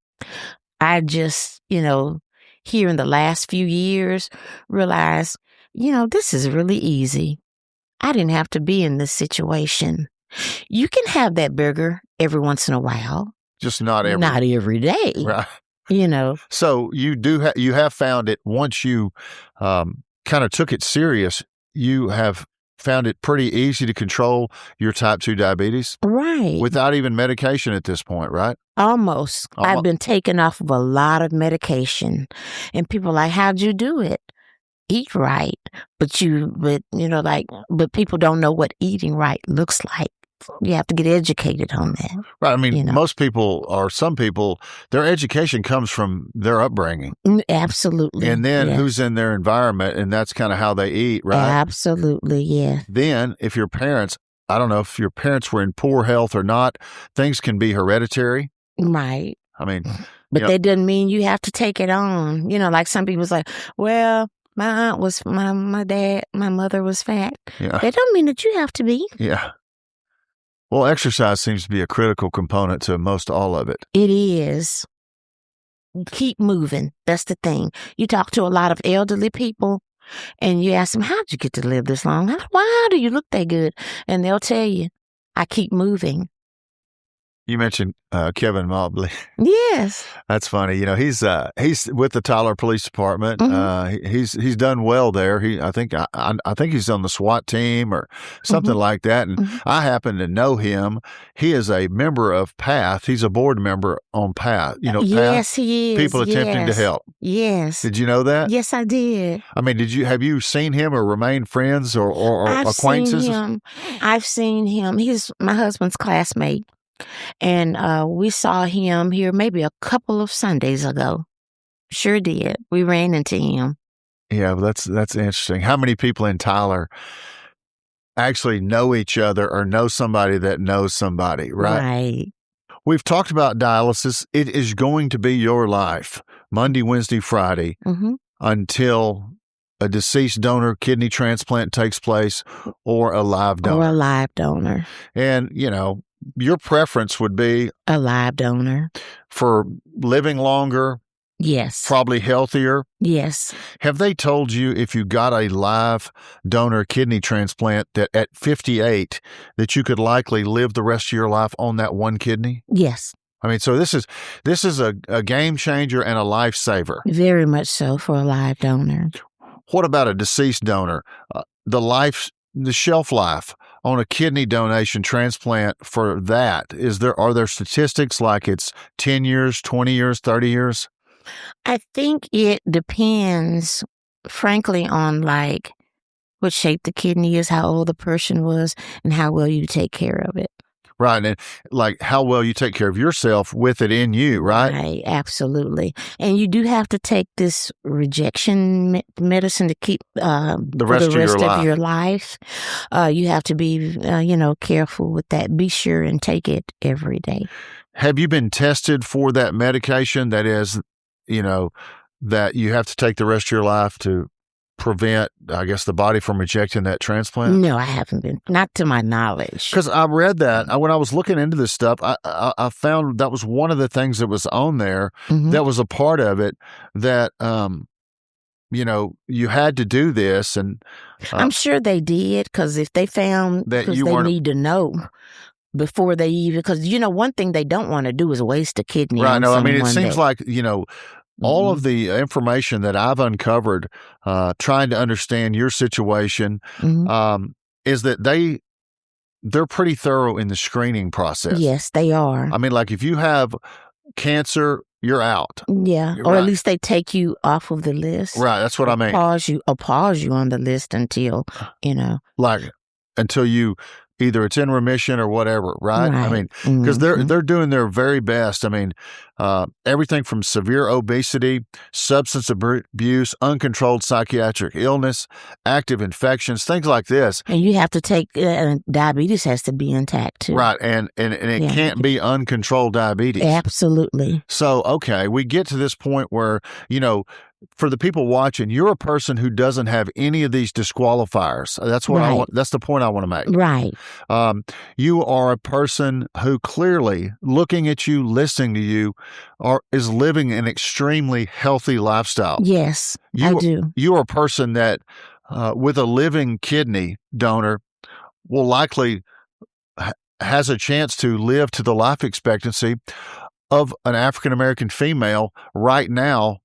I just, here in the last few years realized, this is really easy. I didn't have to be in this situation. You can have that burger every once in a while. Just not every day. Right. So you have found it once you kind of took it serious, you have found it pretty easy to control your type 2 diabetes? Right. Without even medication at this point, right? Almost. I've been taken off of a lot of medication. And people are like, how'd you do it? Eat right. But people don't know what eating right looks like. You have to get educated on that. Right. I mean, most people or some people, their education comes from their upbringing. Absolutely. And then who's in their environment, and that's kind of how they eat, right? Absolutely, yeah. Then if your parents, I don't know if your parents were in poor health or not, things can be hereditary. Right. I mean. But that doesn't mean you have to take it on. Like some people's like, well, my aunt was, my mother was fat. Yeah. That don't mean that you have to be. Yeah. Well, exercise seems to be a critical component to most all of it. It is. Keep moving. That's the thing. You talk to a lot of elderly people and you ask them, how'd you get to live this long? Why do you look that good? And they'll tell you, I keep moving. You mentioned Kevin Mobley. Yes. That's funny. You know, he's with the Tyler Police Department. Mm-hmm. He's done well there. I think he's on the SWAT team or something Mm-hmm. like that. And Mm-hmm. I happen to know him. He is a member of PATH. He's a board member on PATH. You know, PATH, yes, he is. people attempting to help. Yes. Did you know that? Yes, I did. I mean, have you seen him or remained friends or acquaintances? I've seen him. He's my husband's classmate. And we saw him here maybe a couple of Sundays ago. Sure did. We ran into him. Yeah, that's interesting. How many people in Tyler actually know each other or know somebody that knows somebody, right? Right. We've talked about dialysis. It is going to be your life, Monday, Wednesday, Friday, Mm-hmm. until a deceased donor kidney transplant takes place or a live donor. Or a live donor. And, you know, your preference would be A live donor. for living longer, Yes. probably healthier. Yes. Have they told you if you got a live donor kidney transplant that at 58 that you could likely live the rest of your life on that one kidney? Yes. I mean, so this is a game changer and a lifesaver. Very much so for a live donor. What about a deceased donor? The shelf life on a kidney donation transplant for that, are there statistics like it's 10 years, 20 years, 30 years? I think it depends, frankly, on like what shape the kidney is, how old the person was, and how well you take care of it. Right. And like how well you take care of yourself with it in you, right? Right, absolutely. And you do have to take this rejection medicine to keep The rest of your life. You have to be, careful with that. Be sure and take it every day. Have you been tested for that medication that is, that you have to take the rest of your life to prevent, I guess, the body from rejecting that transplant? No, I haven't been. Not to my knowledge. Because I read that when I was looking into this stuff, I found that was one of the things that was on there. Mm-hmm. That was a part of it that, you had to do this. And I'm sure they did, because if they found that because they need to know before they even, because, one thing they don't want to do is waste a kidney. Right. On No, I mean, it someone seems like, all of the information that I've uncovered, trying to understand your situation, is that they're pretty thorough in the screening process. Yes, they are. I mean, like if you have cancer, you're out. Yeah, or at least they take you off of the list. Right, that's what I mean. Pause you on the list until, like until you either it's in remission or whatever, right? I mean, because they're doing their very best. I mean, everything from severe obesity, substance abuse, uncontrolled psychiatric illness, active infections, things like this. And you have to take diabetes has to be intact too, right? And it can't be uncontrolled diabetes. Absolutely. So okay, we get to this point where for the people watching, you're a person who doesn't have any of these disqualifiers. That's what I want. That's the point I want to make. Right. You are a person who clearly, looking at you, listening to you, is living an extremely healthy lifestyle. Yes, I do. You are a person that, with a living kidney donor, will likely has a chance to live to the life expectancy of an African American female right now,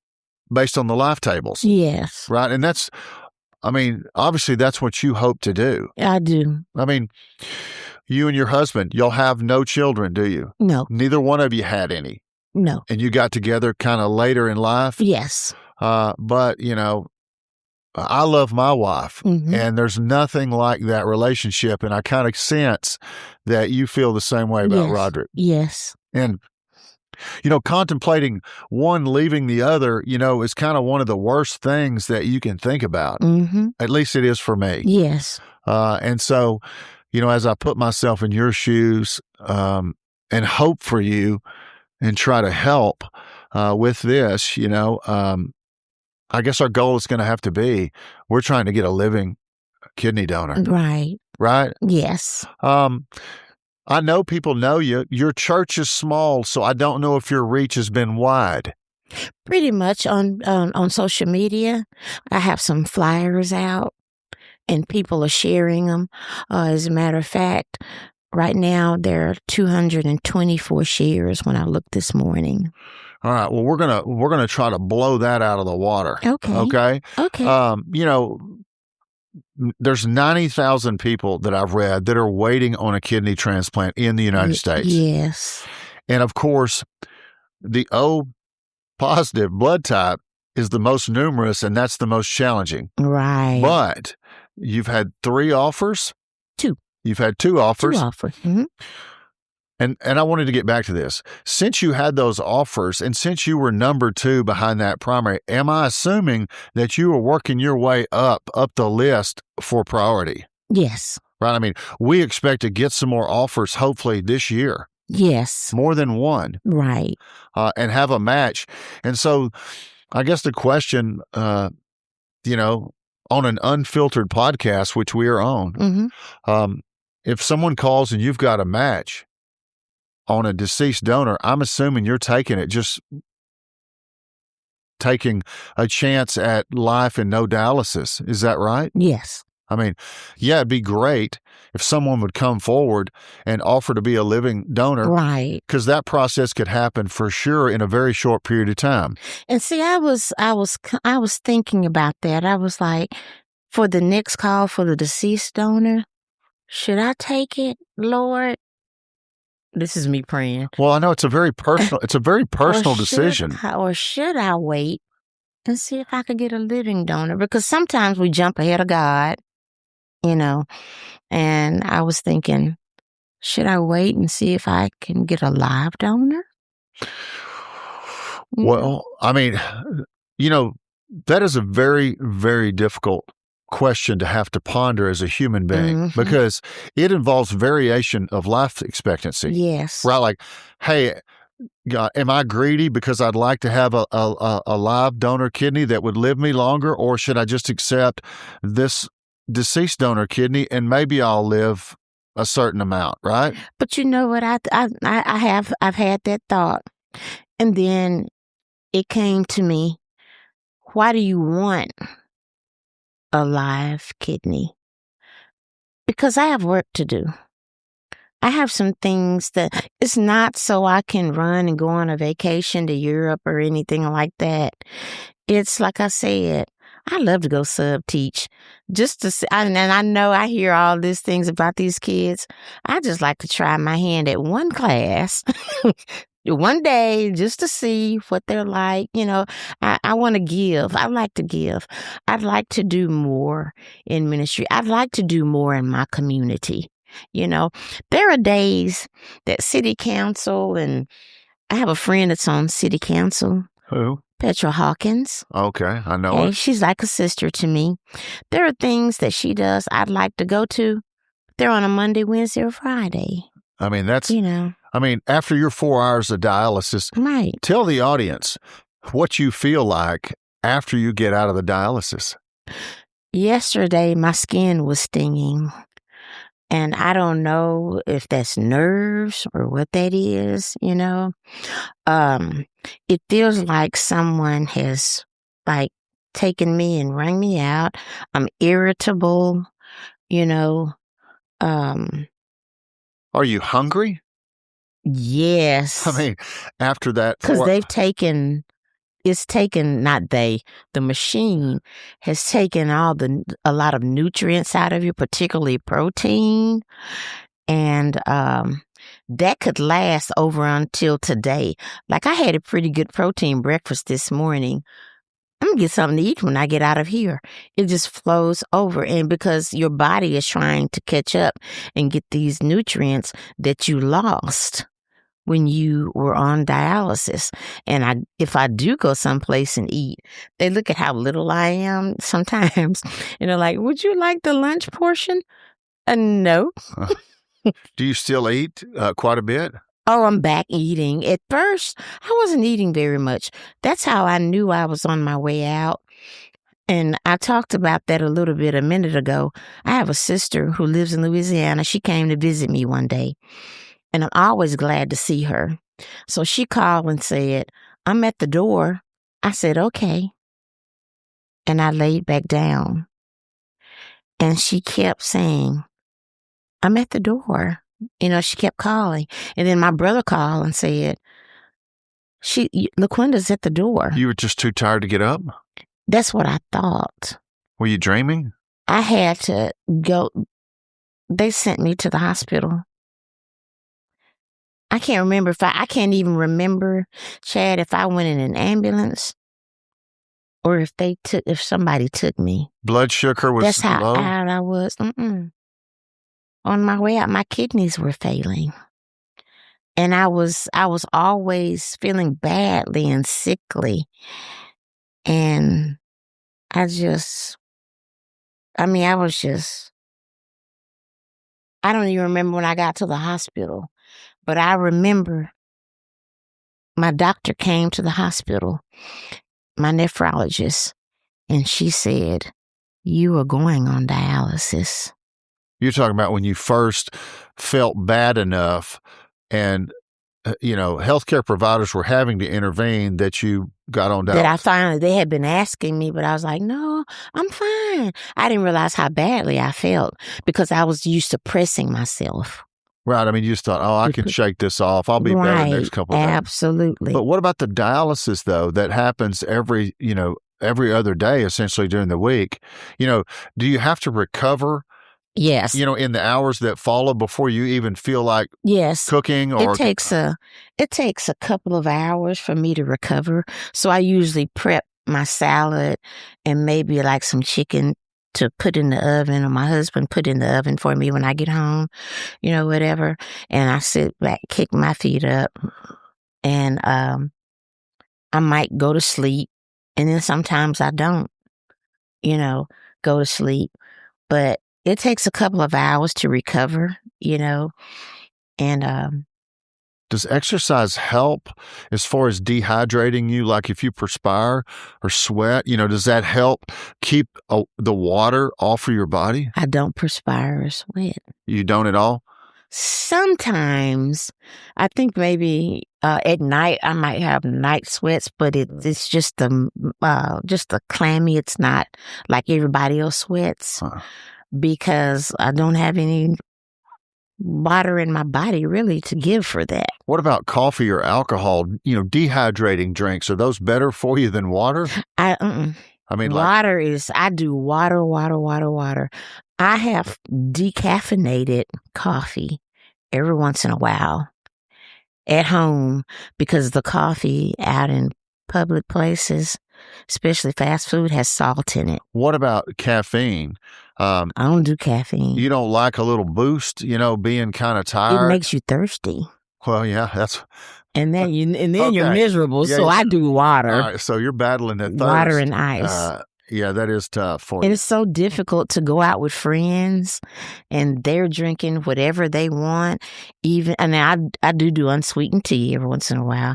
based on the life tables. Yes. Right. And obviously that's what you hope to do. I do. I mean, you and your husband, you'll have no children, do you? No. Neither one of you had any. No. And you got together kind of later in life? Yes. But, I love my wife, and there's nothing like that relationship. And I kind of sense that you feel the same way about Roderick. Yes. And contemplating one leaving the other, is kind of one of the worst things that you can think about. At least it is for me. Yes. And so, as I put myself in your shoes, and hope for you and try to help, with this, I guess our goal is going to have to be, we're trying to get a living kidney donor. Right. Right? Yes. I know people know you. Your church is small, so I don't know if your reach has been wide. Pretty much on social media. I have some flyers out, and people are sharing them. As a matter of fact, right now there are 224 shares when I looked this morning. All right. Well, we're gonna try to blow that out of the water. Okay. Okay. There's 90,000 people that I've read that are waiting on a kidney transplant in the United States. Yes. And of course, the O positive blood type is the most numerous, and that's the most challenging. Right. But you've had 3 offers? 2. You've had 2 offers? 2 offers. Mm-hmm. And I wanted to get back to this. Since you had those offers and since you were number 2 behind that primary, am I assuming that you were working your way up the list for priority? Yes. Right? I mean, we expect to get some more offers hopefully this year. Yes. More than one. Right. And have a match. And so I guess the question, on an unfiltered podcast, which we are on, Mm-hmm. If someone calls and you've got a match on a deceased donor, I'm assuming you're taking it, just taking a chance at life and no dialysis. Is that right? Yes. I mean, yeah, it'd be great if someone would come forward and offer to be a living donor. Right. Because that process could happen for sure in a very short period of time. And see, I was thinking about that. I was like, for the next call for the deceased donor, should I take it, Lord? This is me praying. Well, I know it's a very personal decision. Or should I wait and see if I could get a living donor? Because sometimes we jump ahead of God, and I was thinking, should I wait and see if I can get a live donor? Well, I mean, that is a very, very difficult question to have to ponder as a human being because it involves variation of life expectancy. Yes. Right? Like, hey, God, am I greedy because I'd like to have a live donor kidney that would live me longer, or should I just accept this deceased donor kidney and maybe I'll live a certain amount, right? But you know what? I've had that thought, and then it came to me. Why do you want a live kidney? Because I have work to do. I have some things that it's not so I can run and go on a vacation to Europe or anything like that. It's like I said, I love to go sub-teach just to see. And I know I hear all these things about these kids. I just like to try my hand at one class one day just to see what they're like. I want to give. I like to give. I'd like to do more in ministry. I'd like to do more in my community. There are days that city council, and I have a friend that's on city council. Who? Petra Hawkins. Okay, I know her. She's like a sister to me. There are things that she does I'd like to go to. They're on a Monday, Wednesday, or Friday. I mean, that's, after your 4 hours of dialysis, right. Tell the audience what you feel like after you get out of the dialysis. Yesterday, my skin was stinging. And I don't know if that's nerves or what that is, It feels like someone has, taken me and wrung me out. I'm irritable, Are you hungry? Yes. After that. Because the machine has taken a lot of nutrients out of you, particularly protein. And that could last over until today. Like, I had a pretty good protein breakfast this morning. I'm going to get something to eat when I get out of here. It just flows over. And because your body is trying to catch up and get these nutrients that you lost when you were on dialysis. And if I do go someplace and eat, they look at how little I am sometimes. And they're like, would you like the lunch portion? No. Do you still eat quite a bit? Oh, I'm back eating. At first, I wasn't eating very much. That's how I knew I was on my way out. And I talked about that a little bit a minute ago. I have a sister who lives in Louisiana. She came to visit me one day, and I'm always glad to see her. So she called and said, I'm at the door. I said, okay. And I laid back down. And she kept saying, I'm at the door. She kept calling. And then my brother called and said, LaQuinda's at the door. You were just too tired to get up? That's what I thought. Were you dreaming? I had to go. They sent me to the hospital. I can't remember I can't even remember, Chad, if I went in an ambulance or if somebody took me. Blood sugar was low? That's how out I was. On my way out, my kidneys were failing. And I was always feeling badly and sickly. And I don't even remember when I got to the hospital, but I remember my doctor came to the hospital, my nephrologist, and she said, you are going on dialysis. You're talking about when you first felt bad enough and, healthcare providers were having to intervene that you got on dialysis. They had been asking me, but I was like, no, I'm fine. I didn't realize how badly I felt because I was used to pressing myself. Right. I mean, you just thought, I can shake this off. I'll be better the next couple of days. Absolutely. But what about the dialysis, though, that happens every other day, essentially during the week? Do you have to recover? Yes. In the hours that follow before you even feel like cooking? Or it takes a couple of hours for me to recover. So I usually prep my salad and maybe like some chicken to put in the oven, or my husband put in the oven for me when I get home, whatever. And I sit back, kick my feet up, and I might go to sleep. And then sometimes I don't, go to sleep. But it takes a couple of hours to recover, and does exercise help as far as dehydrating you? Like if you perspire or sweat, does that help keep the water off of your body? I don't perspire or sweat. You don't at all? Sometimes. I think maybe at night I might have night sweats, but it's just the clammy. It's not like everybody else sweats. Because I don't have any water in my body really to give for that. What about coffee or alcohol? Dehydrating drinks, are those better for you than water? I mean, I do water. I have decaffeinated coffee every once in a while at home because the coffee out in public places, especially fast food, has salt in it. What about caffeine? I don't do caffeine. You don't like a little boost, being kind of tired? It makes you thirsty. Well, yeah, that's... And then you're miserable, so I do water. All right, so you're battling that thirst. Water and ice. Yeah, that is tough for you. And it's so difficult to go out with friends and they're drinking whatever they want. I do unsweetened tea every once in a while,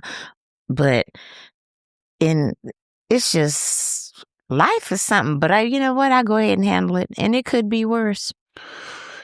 but it's just, life is something. But you know what? I go ahead and handle it, and it could be worse.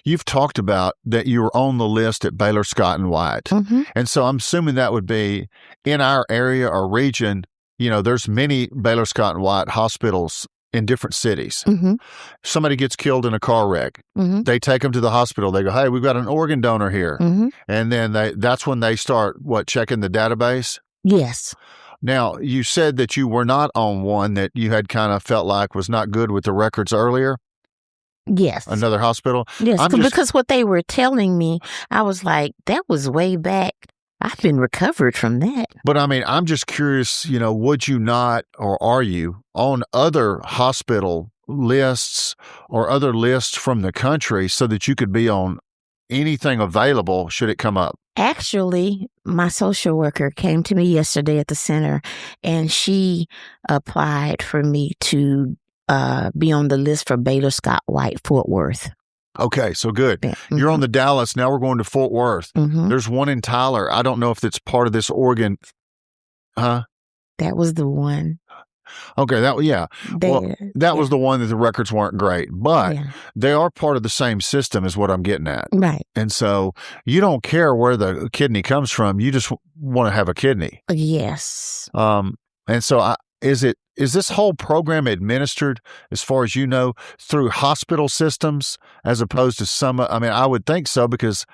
You've talked about that you were on the list at Baylor Scott and White. Mm-hmm. And so I'm assuming that would be in our area or region. There's many Baylor Scott and White hospitals in different cities. Mm-hmm. Somebody gets killed in a car wreck. Mm-hmm. They take them to the hospital. They go, hey, we've got an organ donor here. Mm-hmm. And then that's when they start, checking the database? Yes. Now, you said that you were not on one that you had kind of felt like was not good with the records earlier. Yes. Another hospital? Yes, because what they were telling me, I was like, that was way back. I've been recovered from that. But I mean, I'm just curious, would you not, or are you on other hospital lists or other lists from the country so that you could be on anything available should it come up? Actually, my social worker came to me yesterday at the center, and she applied for me to be on the list for Baylor Scott White Fort Worth. Okay, so good. Yeah. Mm-hmm. You're on the Dallas. Now we're going to Fort Worth. Mm-hmm. There's one in Tyler. I don't know if it's part of this organ. Huh? That was the one. Okay, that There. was the one that the records weren't great, but Yeah. they are part of the same system is what I'm getting at. Right. And so you don't care where the kidney comes from, you just want to have a kidney. Yes. And so is this whole program administered, as far as you know, through hospital systems as opposed to some? I mean, I would think so, because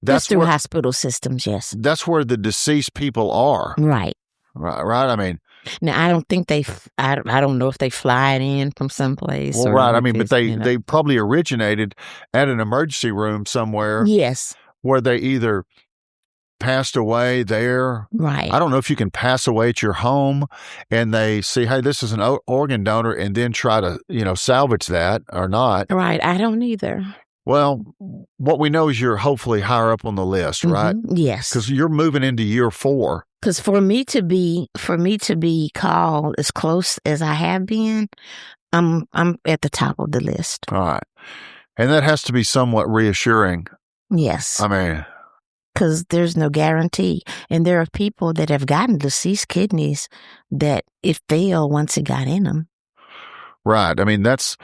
That's through where, hospital systems, yes. that's where the deceased people are. Right. Right. I mean, Now, I don't think I don't know if they fly it in from someplace. well, or right. I if mean, but it's, they probably originated at an emergency room somewhere Yes. where they either passed away there. Right. I don't know if you can pass away at your home and they see, hey, this is an organ donor, and then try to, salvage that or not. Right. I don't either. Well, what we know is you're hopefully higher up on the list, right? Yes. Because you're moving into year 4. Because for me to be called as close as I have been, I'm at the top of the list. All right. And that has to be somewhat reassuring. Yes. I mean, because there's no guarantee. And there are people that have gotten deceased kidneys that it failed once it got in them. right. I mean, that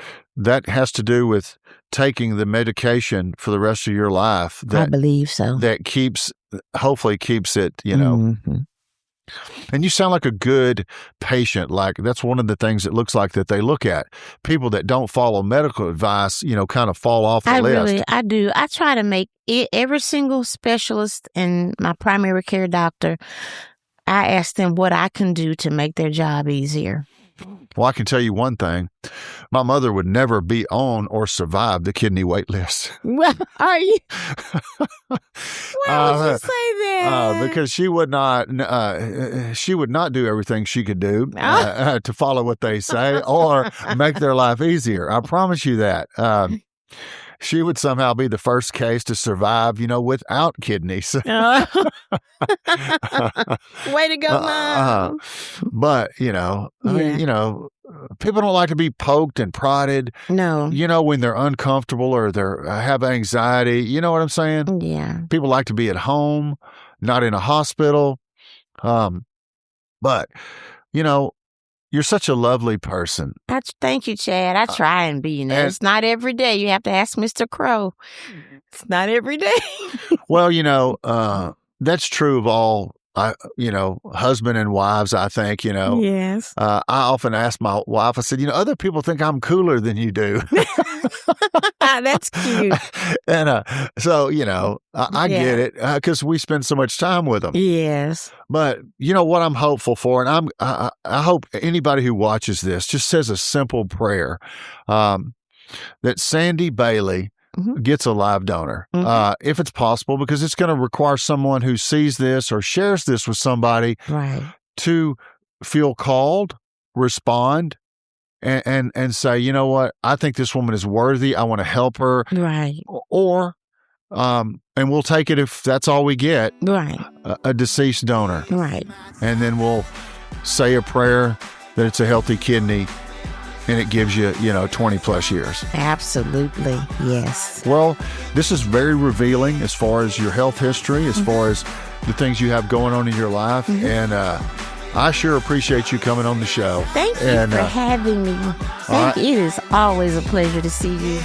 has to do with taking the medication for the rest of your life. I believe so. That hopefully keeps it, Mhm. And you sound like a good patient. Like, that's one of the things it looks like that they look at. People that don't follow medical advice, kind of fall off the list. I do. I try to make it, every single specialist and my primary care doctor, I ask them what I can do to make their job easier. Well, I can tell you one thing. My mother would never be on or survive the kidney wait list. Well, are you? Why would you say that? Because she would not do everything she could do to follow what they say or make their life easier. I promise you that. She would somehow be the first case to survive, without kidneys. Way to go, Mom. But, I mean, people don't like to be poked and prodded. No. When they're uncomfortable or they have anxiety. You know what I'm saying? Yeah. People like to be at home, not in a hospital. But, you're such a lovely person. Thank you, Chad. I try and be. It's not every day. You have to ask Mr. Crowe. It's not every day. Well, that's true of all, husband and wives, I think, Yes. I often ask my wife, I said, other people think I'm cooler than you do. That's cute. And so, I get it because we spend so much time with them. Yes. But what I'm hopeful for, and I hope anybody who watches this just says a simple prayer, that Sandy Bailey gets a live donor, if it's possible, because it's going to require someone who sees this or shares this with somebody to feel called, respond, and say, you know what, I think this woman is worthy. I want to help her. Right. Or, and we'll take it if that's all we get. Right. A deceased donor. Right. And then we'll say a prayer that it's a healthy kidney and it gives you, 20 plus years. Absolutely. Yes. Well, this is very revealing as far as your health history, as far as the things you have going on in your life. And I sure appreciate you coming on the show. Thank you for having me. It is always a pleasure to see you.